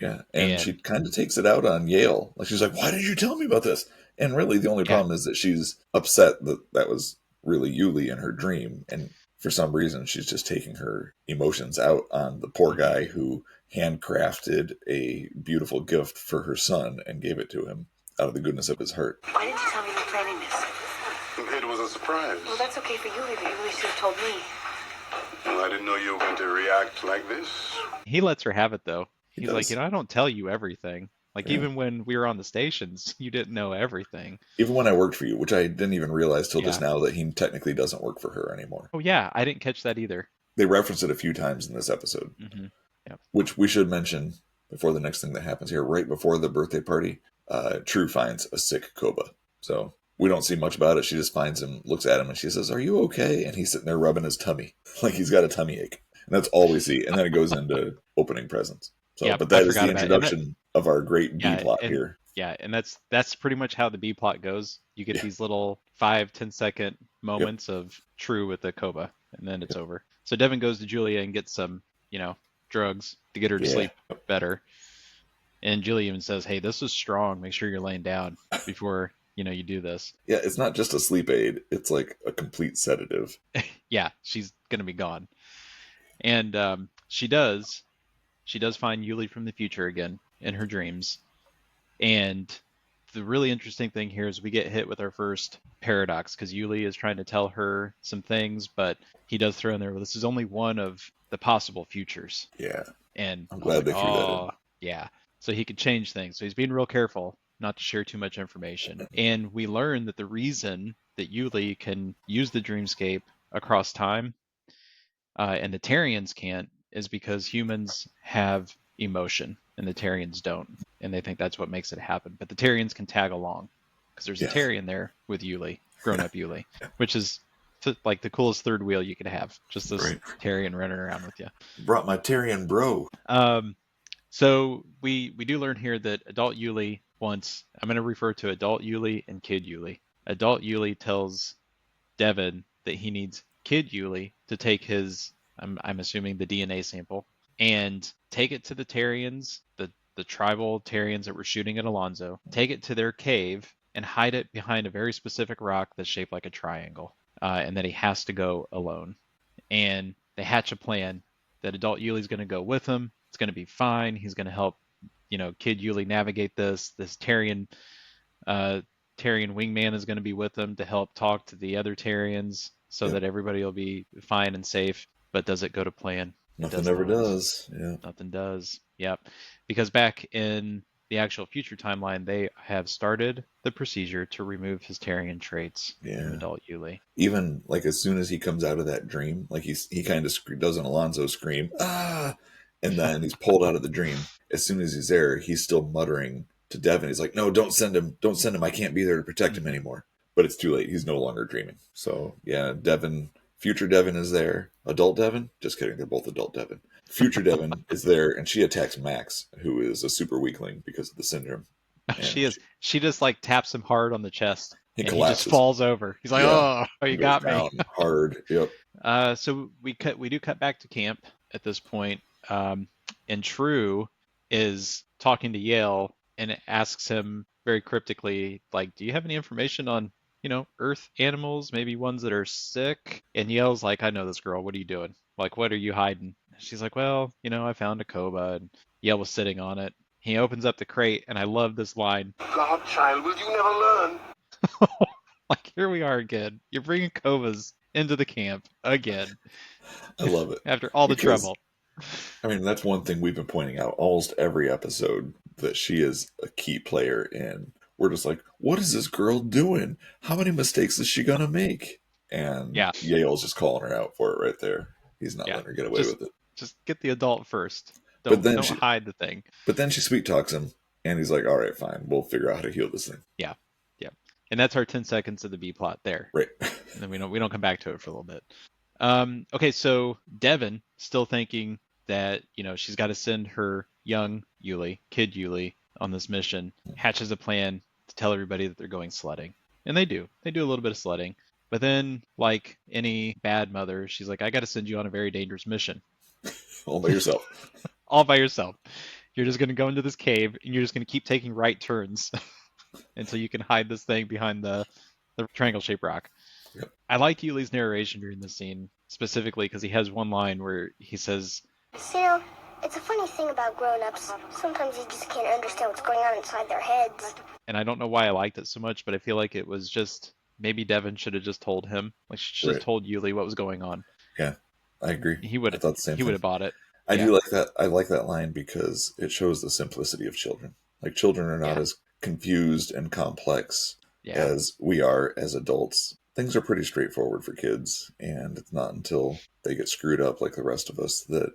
Yeah. And And- she kind of takes it out on Yale. Like, she's like, why did you tell me about this? And really, the only Yeah. problem is that she's upset that that was really Yuli in her dream. And for some reason, she's just taking her emotions out on the poor guy who handcrafted a beautiful gift for her son and gave it to him out of the goodness of his heart. Why didn't you tell me you were planning this? It was a surprise. Well, that's okay for Yuli, but you really should have told me. Well, I didn't know you were going to react like this. He lets her have it though. He He's like, does. you know, I don't tell you everything. Like Yeah. even when we were on the stations, you didn't know everything. Even when I worked for you, which I didn't even realize till just Yeah. now that he technically doesn't work for her anymore. Oh yeah, I didn't catch that either. They reference it a few times in this episode, Hmm. which we should mention before the next thing that happens here. Right before the birthday party, True finds a sick Koba. So we don't see much about it. She just finds him, looks at him, and she says, "Are you okay?" And he's sitting there rubbing his tummy like he's got a tummy ache. And that's all we see. And then it goes into opening presents. So, Yeah, but I that is the forgot about it. And that- introduction of our great B Yeah, plot and- here. Yeah, and that's pretty much how the B plot goes. You get Yeah. these little 5-10 second moments of True with the Koba, and then it's over. So Devin goes to Julia and gets some, drugs to get her to Yeah. sleep better. And Julia even says, "Hey, this is strong. Make sure you're laying down before you do this." Yeah, it's not just a sleep aid. It's like a complete sedative. Yeah, she's gonna be gone. And she does find Yuli from the future again in her dreams. And the really interesting thing here is we get hit with our first paradox because Yuli is trying to tell her some things, but he does throw in there, well, this is only one of the possible futures. Yeah. And I'm I was glad they threw that in. "Oh, yeah." So he could change things. So he's being real careful not to share too much information. And we learn that the reason that Yuli can use the dreamscape across time and the Tarians can't is because humans have emotion and the Tarians don't. And they think that's what makes it happen. But the Tarians can tag along because there's Yes. a Tarian there with Yuli, grown up Yuli, which is like the coolest third wheel you could have. Just this Right. Tarian running around with you. Brought my Tyrion bro. So we do learn here that adult Yuli wants, I'm going to refer to adult Yuli and kid Yuli. Adult Yuli tells Devin that he needs kid Yuli to take his, I'm assuming the DNA sample, and take it to the Tarians, the tribal Tarians that were shooting at Alonzo, take it to their cave and hide it behind a very specific rock that's shaped like a triangle, and that he has to go alone. And they hatch a plan that adult Yuli's going to go with him. It's going to be fine. He's going to help, kid Yuli navigate this. This Tarian wingman is going to be with them to help talk to the other Tarians so Yep. that everybody will be fine and safe. But does it go to plan? Nothing does ever not. does. Yeah. Nothing does. Yep. Because back in the actual future timeline, they have started the procedure to remove his Terrian traits from adult Yuli. Even like as soon as he comes out of that dream, like he kind of does an Alonzo scream, ah, and then he's pulled out of the dream. As soon as he's there, he's still muttering to Devin. He's like, "No, don't send him. Don't send him. I can't be there to protect him anymore." But it's too late. He's no longer dreaming. So yeah, Devin, future Devin is there. Adult Devin? Just kidding. They're both adult Devin. Future Devin is there, and she attacks Max, who is a super weakling because of the syndrome. She is. She just like taps him hard on the chest. He and collapses. He just falls over. He's like, "Oh, you got me." Hard. Yep. So we do cut back to camp at this point, and True is talking to Yale and asks him very cryptically, like, "Do you have any information on, Earth animals, maybe ones that are sick?" And Yale's like, "I know this girl. What are you doing? Like, what are you hiding?" She's like, "Well, I found a cobra," and Yale was sitting on it. He opens up the crate, and I love this line. God, child, will you never learn? Like, here we are again. You're bringing cobras into the camp again. I love it. After all the trouble. I mean, that's one thing we've been pointing out almost every episode, that she is a key player in. We're just like, what is this girl doing? How many mistakes is she going to make? And Yale's just calling her out for it right there. He's not letting her get away with it. Just get the adult first. Don't hide the thing. But then she sweet talks him, and he's like, all right, fine. We'll figure out how to heal this thing. Yeah. And that's our 10 seconds of the B plot there. Right. And then we don't come back to it for a little bit. Okay, so Devin, still thinking that, she's got to send her young Yuli, kid Yuli, on this mission, hatches a plan to tell everybody that they're going sledding. And they do. They do a little bit of sledding. But then, like any bad mother, she's like, I got to send you on a very dangerous mission. All by yourself. All by yourself. You're just going to go into this cave, and you're just going to keep taking right turns until you can hide this thing behind the triangle-shaped rock. Yep. I liked Yuli's narration during this scene, specifically because he has one line where he says, it's a funny thing about grown-ups. Sometimes you just can't understand what's going on inside their heads. And I don't know why I liked it so much, but I feel like it was just, maybe Devin should have just told him. Like, she should have told Yuli what was going on. Yeah, I agree. He would have bought it. I do like that. I like that line because it shows the simplicity of children. Like, children are not as confused and complex as we are as adults. Things are pretty straightforward for kids, and it's not until they get screwed up like the rest of us that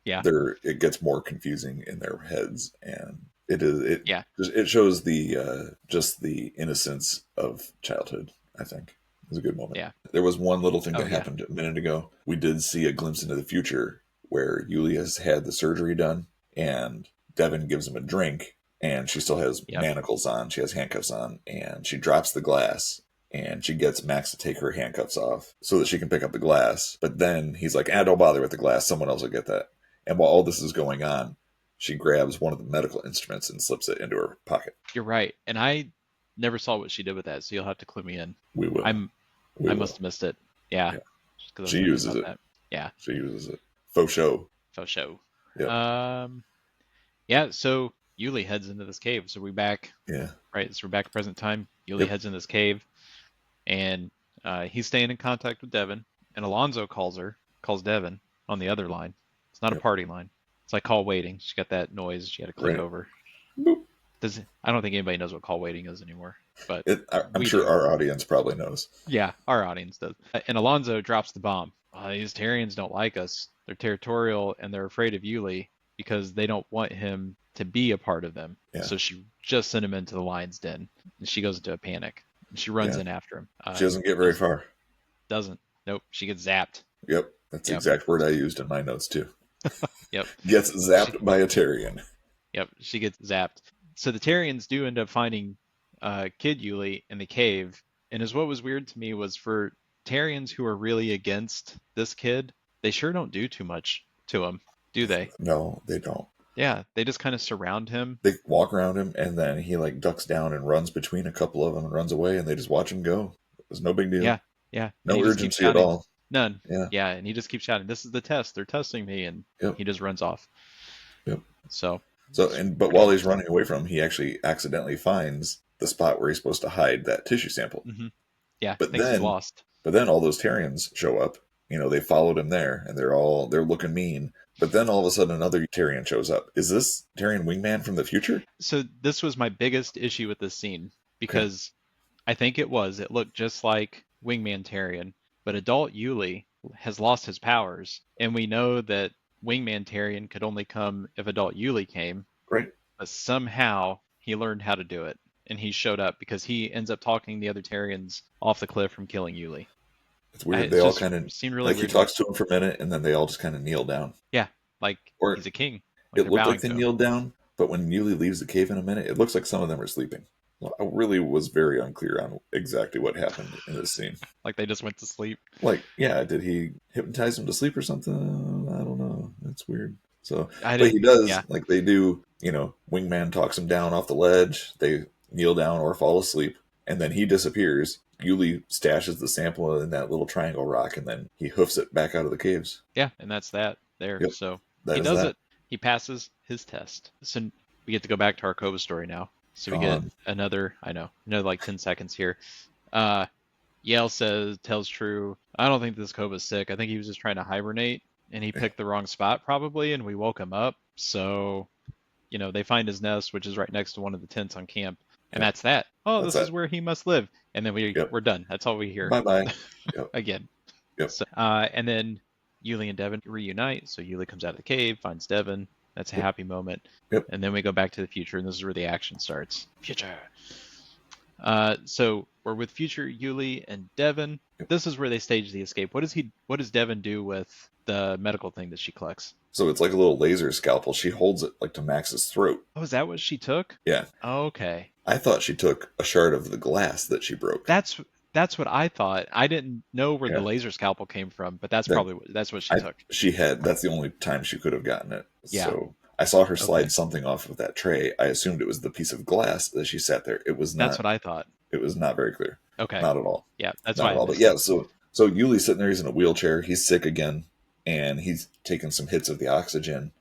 it gets more confusing in their heads. And it shows the just the innocence of childhood. I think it was a good moment. Yeah, there was one little thing that happened a minute ago. We did see a glimpse into the future where Yuli has had the surgery done, and Devin gives him a drink, and she still has manacles on. She has handcuffs on, and she drops the glass, and she gets Max to take her handcuffs off so that she can pick up the glass. But then he's like, don't bother with the glass. Someone else will get that. And while all this is going on, she grabs one of the medical instruments and slips it into her pocket. You're right. And I never saw what she did with that, so you'll have to clue me in. We will. I must have missed it. Yeah. She uses it. That. Yeah. She uses it. Faux show. Yeah. So Yuli heads into this cave. So we're back. Yeah. Right. So we're back at present time. Yuli heads in this cave, and he's staying in contact with Devin. And Alonzo calls Devin on the other line. It's not a party line. It's like call waiting. She got that noise. She had to click over. Boop. I don't think anybody knows what call waiting is anymore. But I'm sure our audience probably knows. Yeah, our audience does. And Alonzo drops the bomb. These Terrians don't like us. They're territorial, and they're afraid of Yuli because they don't want him to be a part of them. Yeah. So she just sent him into the lion's den, and she goes into a panic. And she runs in after him. She doesn't get very far. Doesn't. Nope. She gets zapped. Yep. That's the exact word I used in my notes, too. Yep. Gets zapped by a Terrian. Yep. She gets zapped. So the Terrians do end up finding Kid Yuli in the cave. And what was weird to me was for Terrians who are really against this kid, they sure don't do too much to him, do they? No, they don't. Yeah, they just kind of surround him. They walk around him, and then he ducks down and runs between a couple of them and runs away, and they just watch him go. It was no big deal. Yeah. No urgency at all. None. Yeah, and he just keeps shouting, "This is the test. They're testing me," and he just runs off. Yep. But while he's running away from him, he actually accidentally finds the spot where he's supposed to hide that tissue sample. Mm-hmm. Yeah, but he's lost. But then all those Terrians show up. They followed him there, and they're looking mean. But then all of a sudden another Tarian shows up. Is this Tarian wingman from the future? So this was my biggest issue with this scene because I think it looked just like Wingman Tarian, but adult Yuli has lost his powers, and we know that Wingman Tarian could only come if adult Yuli came. Right. But somehow he learned how to do it, and he showed up because he ends up talking the other Tarians off the cliff from killing Yuli. It's weird. It They all just kind of seemed really like weird. he talks to him for a minute, and then they all just kind of kneel down. Yeah, like Or he's a king. It they're looked bowing like they to him. kneeled down, but when Yuli leaves the cave in a minute, it looks like some of them are sleeping. Well, I really was very unclear on exactly what happened in this scene. Like they just went to sleep. Like, yeah, did he hypnotize them to sleep or something? I don't know. That's weird. So, I but he didn't- does, yeah. like they do, Wingman talks him down off the ledge. They kneel down or fall asleep, and then he disappears. Yuli stashes the sample in that little triangle rock, and then he hoofs it back out of the caves. Yeah, and that's that there. Yep, So that he is does that. it. He passes his test. So we get to go back to our Kova story now. So we Go get on. another like 10 seconds here. Yale tells True, I don't think this Kova's sick. I think he was just trying to hibernate, and he picked the wrong spot probably, and we woke him up. So, they find his nest, which is right next to one of the tents on camp. And Yep. that's that. Oh, That's this is that. where he must live. And then Yep. we're done. That's all we hear. Bye-bye. Yep. Again. Yep. So, and then Yuli and Devin reunite. So Yuli comes out of the cave, finds Devin. That's a Yep. happy moment. Yep. And then we go back to the future, and this is where the action starts. Future. So we're with future Yuli and Devin. Yep. This is where they stage the escape. What does Devin do with the medical thing that she collects? So it's like a little laser scalpel. She holds it like to Max's throat. Oh, is that what she took? Yeah. Okay. I thought she took a shard of the glass that she broke. That's what I thought. I didn't know where Yeah. the laser scalpel came from, but that's That- probably what she took. That's the only time she could have gotten it. Yeah. So I saw her slide Okay. something off of that tray. I assumed it was the piece of glass that she sat there. It was not. That's what I thought. It was not very clear. Okay. Not at all. Yeah, that's Not why. at all. But yeah, so Yuli's sitting there. He's in a wheelchair. He's sick again, and he's taking some hits of the oxygen.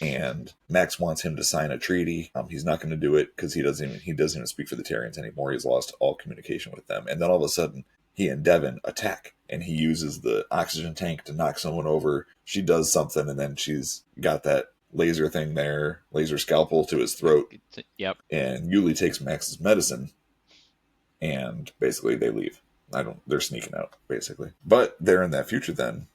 And Max wants him to sign a treaty. He's not going to do it because he doesn't even speak for the Tarians anymore. He's lost all communication with them. And then all of a sudden, he and Devin attack, and he uses the oxygen tank to knock someone over. She does something, and then she's got that laser thing there, laser scalpel to his throat. Yep. And Yuli takes Max's medicine, and basically they leave. They're sneaking out, basically. But they're in that future then.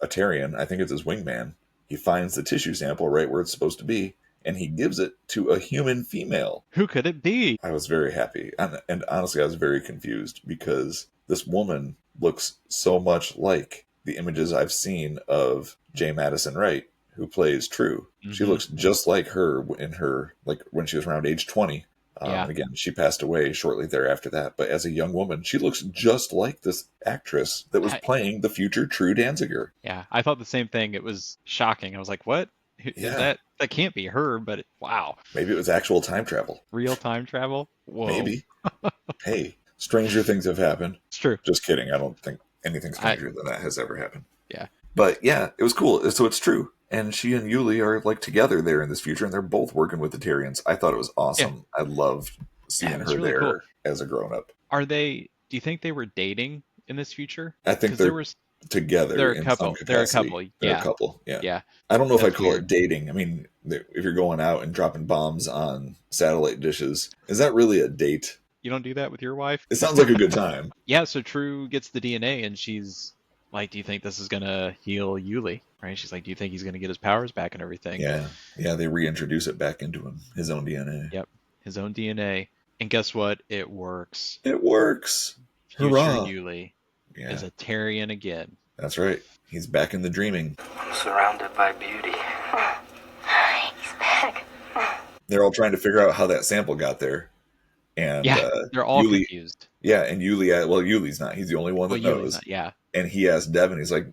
A Tarian, I think it's his wingman, he finds the tissue sample right where it's supposed to be, and he gives it to a human female. Who could it be? I was very happy. And honestly, I was very confused because this woman looks so much like the images I've seen of J. Madison Wright, who plays True. She Mhm. looks just like her in her, like when she was around age 20. Yeah. Again, she passed away shortly thereafter that. But as a young woman, she looks just like this actress that was playing the future True Danziger. Yeah, I thought the same thing. It was shocking. I was like, "What? Is Yeah. that can't be her?" But wow, Maybe it was actual time travel. real time travel. Whoa, Maybe. Hey, stranger things have happened. it's true. Just kidding. I don't think anything stranger than that has ever happened. Yeah. But yeah, it was cool. So it's True. And she and Yuli are like together there in this future, and they're both working with the Tarians. I thought it was awesome. I loved seeing Yeah, it was her really there cool. as a grown up. Do you think they were dating in this future? I think 'Cause they're there was together. they're a in couple. some They're a capacity. couple. They're Yeah. a couple. Yeah. yeah. I don't know if That's I'd call weird. it dating. I mean, if you're going out and dropping bombs on satellite dishes, is that really a date? You don't do that with your wife? It sounds like a good time. Yeah. So True gets the DNA, and she's like, "Do you think this is gonna heal Yuli?" Right? She's like, "Do you think he's gonna get his powers back and everything?" Yeah. Yeah, they reintroduce it back into him, his own DNA. Yep. His own DNA. And guess what? It works. It works. Future Hurrah. Yuli Yeah, is a Tarian again. that's right. He's back in the dreaming. I'm surrounded by beauty. He's back. They're all trying to figure out how that sample got there. And Yeah, they're all Yuli, confused. yeah, and Yuli's not. He's the only one that Well, knows. Yuli's not, yeah. And he asked Devin, he's like,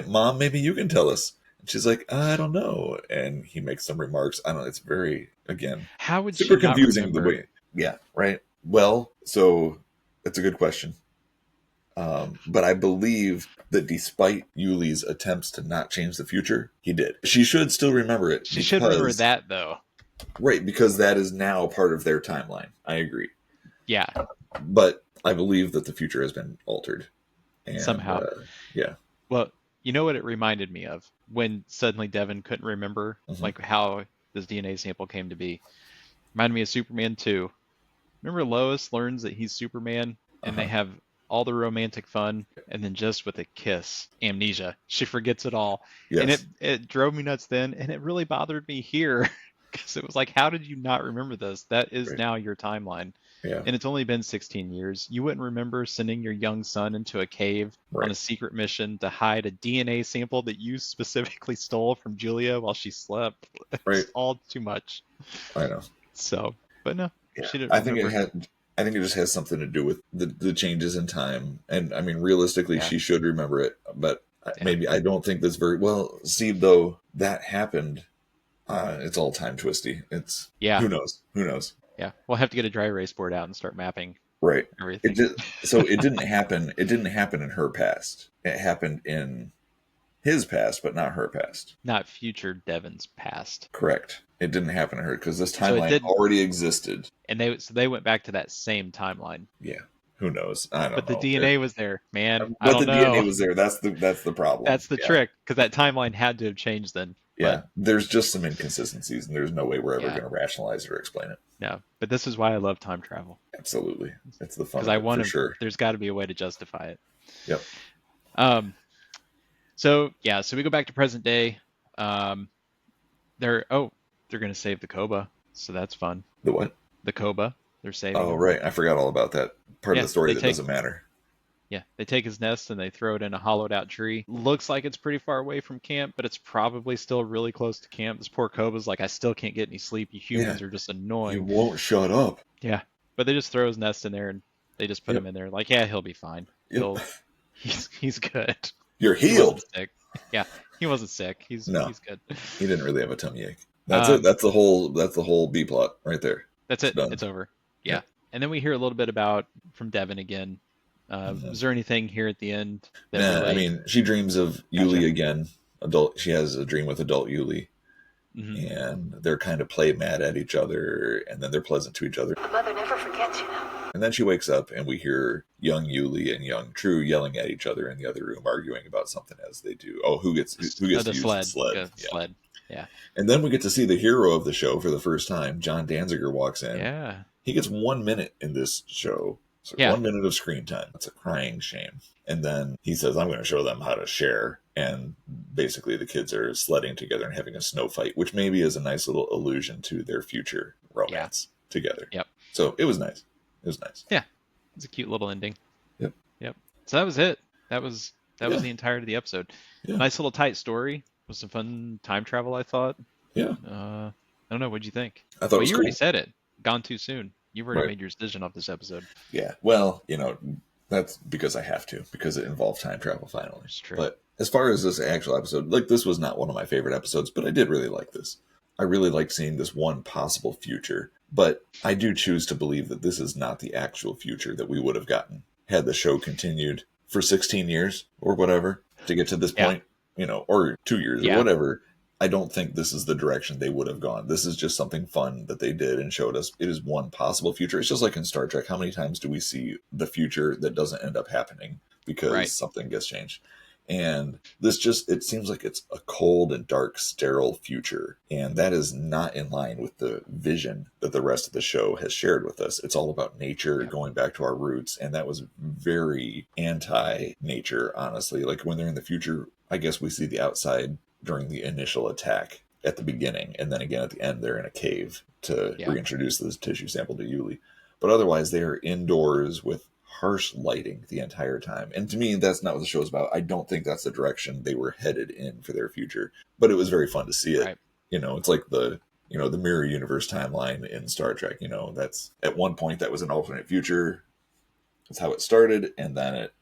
Mom, maybe you can tell us. And she's like, I don't know. And he makes some remarks. I don't know. It's very, again, How would super she not confusing remember? the way. Yeah, right. Well, so it's a good question. But I believe that despite Yuli's attempts to not change the future, he did. She should still remember it. She should remember because- that though. Right, because that is now part of their timeline. I agree. Yeah. But I believe that the future has been altered. And, Somehow. yeah. Well, you know what it reminded me of? when suddenly Devin couldn't remember Mhm. like how this DNA sample came to be. Reminded me of Superman 2. Remember Lois learns that he's Superman and they Uh-huh. have all the romantic fun, and then just with a kiss, amnesia. She forgets it all. And Yes. it drove me nuts then, and it really bothered me here because it was like, how did you not remember this? That is Right. now your timeline. Yeah. And it's only been 16 years. You wouldn't remember sending your young son into a cave on Right. a secret mission to hide a DNA sample that you specifically stole from Julia while she slept. It's Right. all too much. I know. So, but no, Yeah. she didn't I think remember. I think it just has something to do with the changes in time. And I mean, realistically, Yeah. she should remember it, but Yeah. maybe I don't think that's very well. See, though that happened, it's all time twisty. It's Yeah. Who knows? Who knows? Yeah, we'll have to get a dry erase board out and start mapping Right. everything. So it didn't happen. It didn't happen in her past. It happened in his past, but not her past. Not future Devin's past. Correct. It didn't happen to her because this So it timeline didn't- already existed. And they went back to that same timeline. Yeah. Who knows? I don't know. But the DNA was there, man. I But don't the know. DNA was there. That's the problem. That's the Yeah. trick, because that timeline had to have changed then. Yeah. There's just some inconsistencies, and there's no way we're ever Yeah. going to rationalize it or explain it. No, but this is why I love time travel, Absolutely. It's the fun because of I it, want for to. sure. There's got to be a way to justify it. Yep. So we go back to present day. They're going to save the Koba, so that's fun. The what? The Koba, they're saving. Oh, him. right. I forgot all about that part Yeah, of the story they that take- doesn't matter. Yeah, they take his nest and they throw it in a hollowed out tree. Looks like it's pretty far away from camp, but it's probably still really close to camp. This poor Koba's like, I still can't get any sleep. You humans are just You annoying. won't shut up. Yeah, but they just throw his nest in there and they just put Yep. him in there. Like, yeah, he'll be fine. Yep. He's good. You're He healed. wasn't sick. Yeah, he wasn't sick. He's good. He didn't really have a tummy ache. That's Um, it. That's the whole B plot right there. That's It's it. done. It's over. Yeah. Yep. And then we hear a little bit from Devin again. Mhm. Was there anything here at the end? Yeah, I mean, she dreams of Yuli Gotcha. again. She has a dream with adult Yuli, Mhm. and they're kind of play mad at each other, and then they're pleasant to each other. A mother never forgets, you know. And then she wakes up, and we hear young Yuli and young True yelling at each other in the other room, arguing about something as they do. Oh, who gets to use the sled? The Yeah. sled. Yeah. And then we get to see the hero of the show for the first time. John Danziger walks in. Yeah. He gets 1 minute in this show. So Yeah. 1 minute of screen time. That's a crying shame. And then he says, I'm going to show them how to share. And basically the kids are sledding together and having a snow fight, which maybe is a nice little allusion to their future romance together. Yep. So it was nice. It was nice. It's a cute little ending. Yep. So that was it. That was Yeah. the entirety of the episode. Yeah. Nice little tight story with some fun time travel, I thought. Yeah. I don't know. What'd you think? I thought Well, it was you cool. already said it. Gone too soon. You've already Right. made your decision off this episode. Yeah. Well, that's because I have to, because it involved time travel finally. It's true. But as far as this actual episode, this was not one of my favorite episodes, but I did really like this. I really liked seeing this one possible future, but I do choose to believe that this is not the actual future that we would have gotten had the show continued for 16 years or whatever to get to this Yeah. point, or 2 years Yeah. or whatever. I don't think this is the direction they would have gone. This is just something fun that they did and showed us. It is one possible future. It's just like in Star Trek. How many times do we see the future that doesn't end up happening because Right. something gets changed? And this it seems like it's a cold and dark, sterile future. And that is not in line with the vision that the rest of the show has shared with us. It's all about nature, Yeah. going back to our roots. And that was very anti-nature, honestly. Like when they're in the future, I guess we see the outside during the initial attack at the beginning. And then again at the end, they're in a cave to Yeah. reintroduce this tissue sample to Yuli. But otherwise, they are indoors with harsh lighting the entire time. And to me, that's not what the show is about. I don't think that's the direction they were headed in for their future. But it was very fun to see it. Right. It's like the mirror universe timeline in Star Trek. That's at one point that was an alternate future. That's how it started. And then it,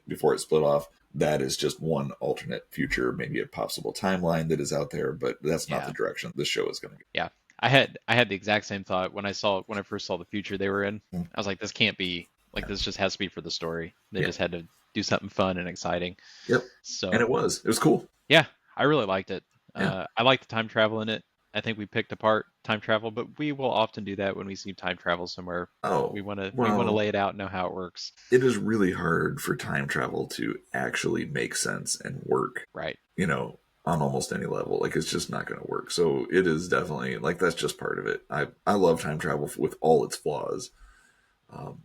before it split off, that is just one alternate future, maybe a possible timeline that is out there, but that's not Yeah. the direction the show is going to go. I had the exact same thought when I first saw the future they were in. Mm. I was like, this can't be this just has to be for the story. They Yeah. just had to do something fun and exciting. Yep. So And it was cool. yeah, I really liked it. Yeah. I liked the time travel in it. I think we picked apart time travel, but we will often do that when we see time travel somewhere. Oh, We want to well, lay it out and know how it works. it is really hard for time travel to actually make sense and work, Right. on almost any level. Like, it's just not going to work. So it is definitely, like, that's just part of it. I love time travel with all its flaws.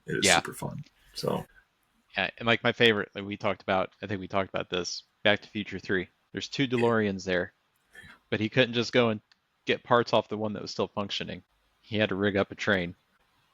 It is Yeah. super fun. So Yeah, and like my favorite, like I think we talked about this, Back to Future 3. There's 2 DeLoreans there, but he couldn't just go and get parts off the one that was still functioning. He had to rig up a train.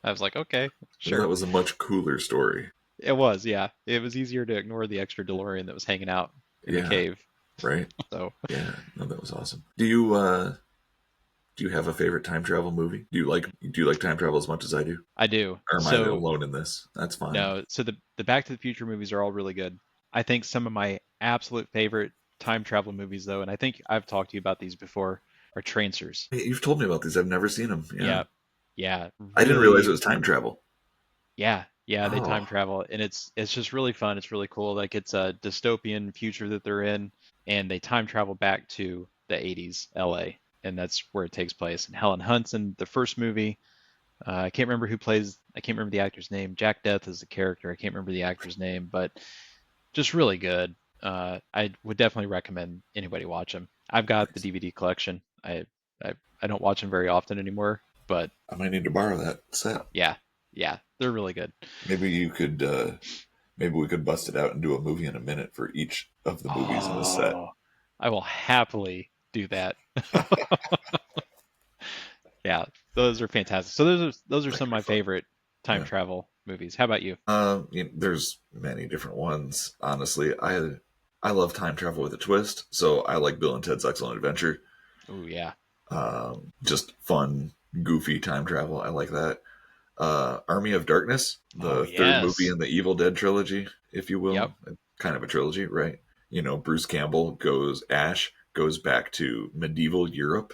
I was like, okay, sure. that was a much cooler story. It was, yeah. It was easier to ignore the extra DeLorean that was hanging out in the Yeah. cave. Right? So Yeah. No, that was awesome. Do you have a favorite time travel movie? Do you like time travel as much as I do? I do. Or am I So alone in this? That's fine. no, so the Back to the Future movies are all really good. I think some of my absolute favorite time travel movies, though, and I think I've talked to you about these before, are Tracers. Hey, you've told me about these. I've never seen them. Yeah. Yeah. I didn't really- realize it was time travel. Yeah, they Oh. time travel, and it's just really fun. It's really cool. Like, it's a dystopian future that they're in, and they time travel back to the 80s LA, and that's where it takes place. And Helen Hunt's in the first movie. I can't remember I can't remember the actor's name. Jack Death is the character. I can't remember the actor's name, but just really good. I would definitely recommend anybody watch them. I've got the DVD collection. I don't watch them very often anymore, but I might need to borrow that set. yeah, they're really good. Maybe you could. Maybe we could bust it out and do a movie in a minute for each of the movies in the set. Oh, I will happily do that. Yeah, those are fantastic. So those are some of my favorite time Yeah. travel movies. How about you? There's many different ones. Honestly, I love time travel with a twist. So I like Bill and Ted's Excellent Adventure. Oh yeah, Just fun, goofy time travel. I like that. Army of Darkness, the Oh, third yes. movie in the Evil Dead trilogy, if you will. Yep. Kind of a trilogy, right? Bruce Campbell Ash goes back to medieval Europe,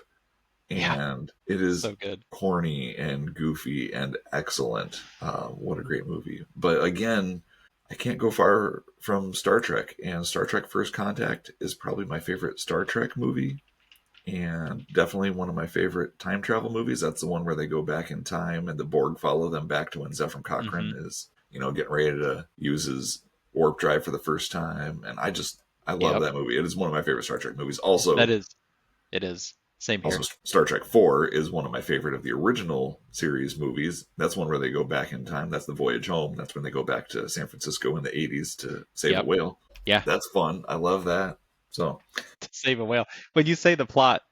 Yeah. and it is so good. corny and goofy and excellent. What a great movie. But again, I can't go far from Star Trek, and Star Trek First Contact is probably my favorite Star Trek movie, and definitely one of my favorite time travel movies. That's the one where they go back in time and the Borg follow them back to when Zefram Cochrane is, getting ready to use his warp drive for the first time. And I love Yep. that movie. It is one of my favorite Star Trek movies. Also, It is. Same here. also, Star Trek 4 is one of my favorite of the original series movies. That's one where they go back in time. That's the Voyage Home. That's when they go back to San Francisco in the 80s to save Yep. a whale. Yeah. That's fun. I love that. So, To save a whale. When you say the plot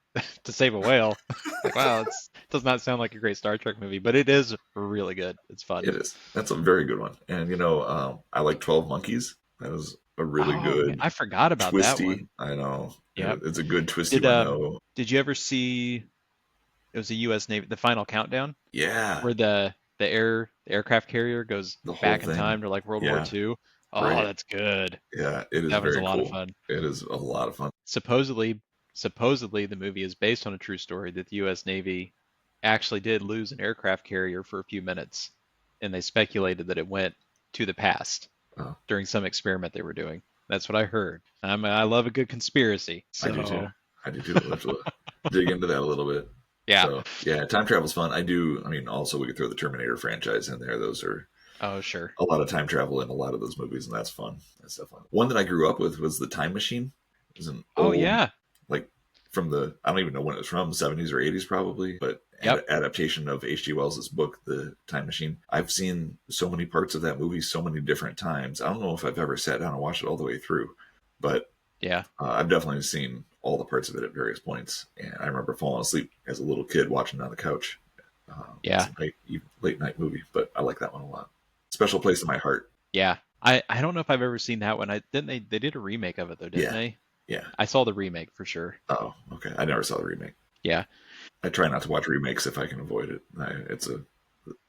to save a whale, like, wow, it does not sound like a great Star Trek movie, but it is really good. It's fun. it is. That's a very good one. And, I like 12 Monkeys. That was a really Oh, good, man, I forgot about twisty. that one. I know. Yep. It's a good twisty Did, one, though. Did you ever see? It was a U.S. Navy, the Final Countdown, Yeah. where the aircraft carrier goes The whole back in thing. time to like World War Yeah. II. Oh, Right. that's good. Yeah. It is That was very a lot cool. of fun. It is a lot of fun. Supposedly, the movie is based on a true story that the U.S. Navy actually did lose an aircraft carrier for a few minutes, and they speculated that it went to the past Oh. during some experiment they were doing. That's what I heard. I love a good conspiracy. So, I do too. We'll have to dig into that a little bit. yeah. So, yeah, time travel's fun. Also, we could throw the Terminator franchise in there. Those are Oh, sure. a lot of time travel in a lot of those movies, and that's fun. That's definitely one that I grew up with was The Time Machine. It was an Oh, old, yeah. like from the, I don't even know when it was from, 70s or 80s probably, but Yep. adaptation of H.G. Wells' book, The Time Machine. I've seen so many parts of that movie so many different times. I don't know if I've ever sat down and watched it all the way through, but Yeah. I've definitely seen all the parts of it at various points. And I remember falling asleep as a little kid watching it on the couch. Yeah. It's a late night movie, but I like that one a lot. Special place in my heart. Yeah. I don't know if I've ever seen that one. They did a remake of it though, didn't Yeah. they? Yeah. I saw the remake for sure. Oh, okay. I never saw the remake. Yeah. I try not to watch remakes if I can avoid it. It's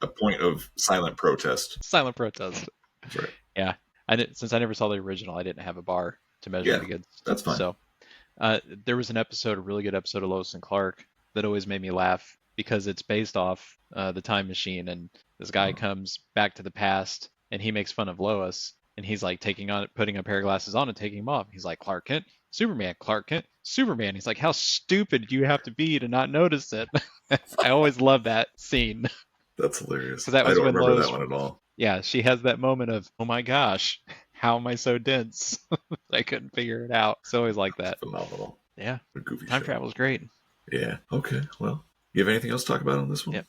a point of silent protest. Silent protest. That's right. Yeah. Since I never saw the original, I didn't have a bar to measure Yeah, it against. that's fine. So, there was a really good episode of Lois and Clark that always made me laugh because it's based off the time machine, and this guy comes back to the past and he makes fun of Lois, and he's like putting a pair of glasses on and taking them off. He's like, Clark Kent, Superman, Clark Kent, Superman. He's like, how stupid do you have to be to not notice it? I always love that scene. That's hilarious. 'Cause that I was don't when remember Lois- that one at all. Yeah, she has that moment of, oh my gosh, how am I so dense? I couldn't figure it out. It's always like that. Phenomenal. Yeah, A goofy time show. travel is great. Yeah. Okay. Well, you have anything else to talk about on this one? Yep.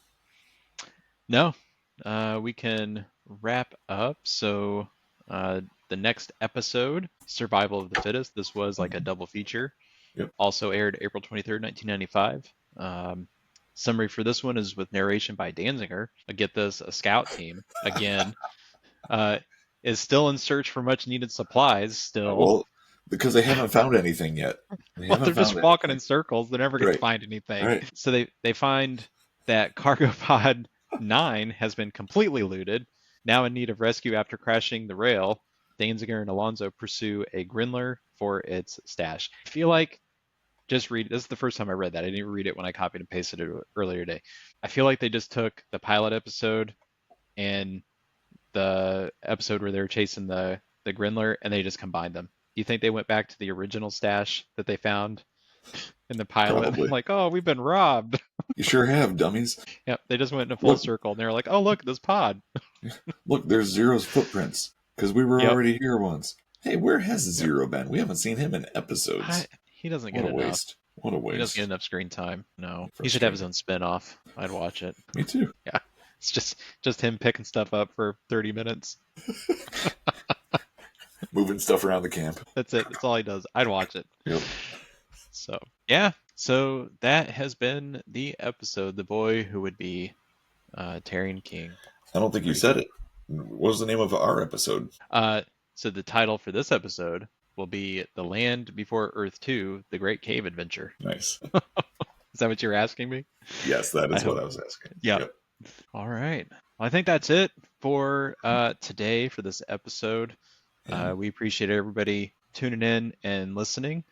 No, we can wrap up. So the next episode, Survival of the Fittest, this was like a double feature. Yep. Also aired April 23rd, 1995. Summary for this one is with narration by Danziger. Get this, a scout team, again, is still in search for much needed supplies still. Well, because they haven't found anything yet. Well, they're just walking in circles. They're never going Right. to find anything. Right. So they find that cargo pod 9 has been completely looted, now in need of rescue after crashing the rail. Danziger and Alonzo pursue a Grindler for its stash. I feel like, just read, this is the first time I read that. I didn't read it when I copied and pasted it earlier today. I feel like they just took the pilot episode and the episode where they were chasing the Grindler and they just combined them. Do you think they went back to the original stash that they found in the pilot? Probably. Like, oh, we've been robbed. You sure have, dummies. Yep, they just went in a full Look. circle and they were like, oh, look, this pod. Look, there's Zero's footprints because we were Yep. already here once. Hey, where has Zero been? We haven't seen him in episodes. He doesn't What get a enough. waste. What a He doesn't waste. get enough screen time. No, he should have his own spin-off. I'd watch it. Me too. It's just him picking stuff up for 30 minutes. Moving stuff around the camp. That's it. That's all he does. I'd watch it. Yep. So, yeah. So that has been the episode. The boy who would be Tyrion King. I don't think you said it. What was the name of our episode? So the title for this episode will be The Land Before Earth 2, The Great Cave Adventure. Nice. Is that what you're asking me? Yes, that is I what hope- I was asking. Yeah. Yep. All right. Well, I think that's it for today for this episode. Yeah. We appreciate everybody tuning in and listening.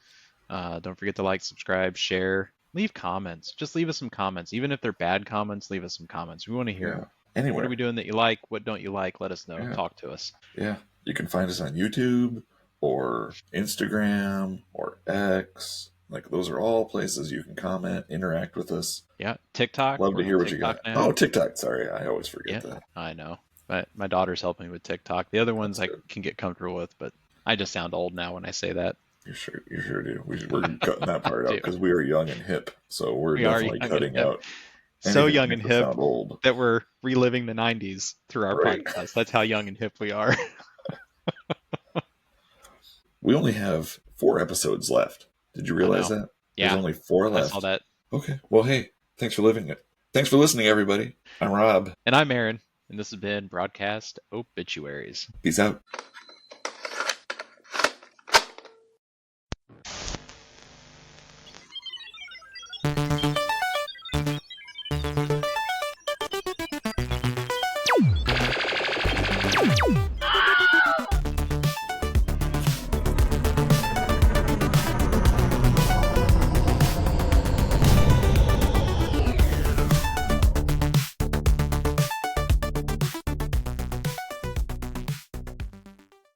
Don't forget to like, subscribe, share, leave comments. Just leave us some comments. Even if they're bad comments, leave us some comments. We want to hear Yeah. them. Anywhere. What are we doing that you like? What don't you like? Let us know. Yeah. Talk to us. Yeah. You can find us on YouTube or Instagram or X. Like, those are all places you can comment, interact with us. Yeah. TikTok. Love We're to hear on what you got. TikTok now. Oh, TikTok. Sorry. I always Yeah. forget that. I know. But my daughter's helping me with TikTok. The other ones That's I good. can get comfortable with, but I just sound old now when I say that. You sure do. We're cutting that part out Do. because we are young and hip. So we're We are definitely young and cutting hip. out. So anything young that and makes us hip sound old. that we're reliving the 90s through our Right. podcast. That's how young and hip we are. We only have 4 episodes left. Did you realize know. that? Yeah. There's only 4 I left. saw that. Okay. Well, hey, thanks for living it. Thanks for listening, everybody. I'm Rob. And I'm Aaron, and this has been Broadcast Obituaries. Peace out.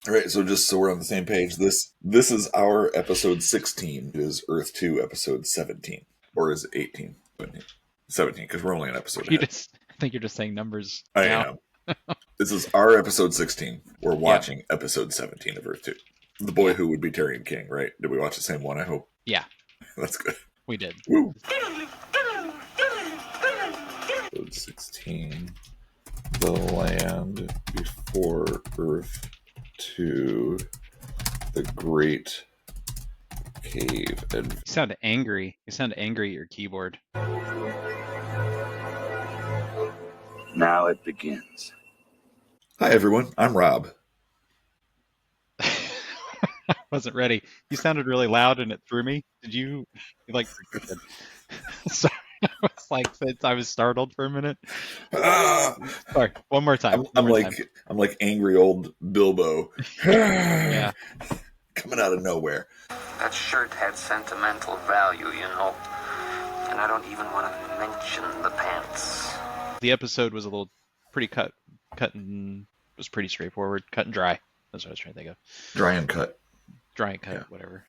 All right, so just so we're on the same page, this is our episode 16. It is Earth 2 episode 17. Or is it 18? 17, because we're only on episode You ahead. I think you're just saying numbers. I now. am. This is our episode 16. We're watching episode 17 of Earth 2. The boy who would be Tyrion King, right? Did we watch the same one, I hope? Yeah, That's good. we did. Woo! Episode 16. The Land Before Earth 2. The Great Cave Adventure. You sound angry. You sound angry at your keyboard. Now it begins. Hi, everyone. I'm Rob. I wasn't ready. You sounded really loud and it threw me. Did you like? Sorry, I was like, I was startled for a minute. Ah! Sorry, one more time. I'm One more like time. I'm like angry old Bilbo. Yeah. Coming out of nowhere. That shirt had sentimental value, you know. And I don't even want to mention the pants. The episode was a little pretty cut and was pretty straightforward, cut and dry. That's what I was trying to think of. Dry and cut. Dry and cut, Yeah. whatever.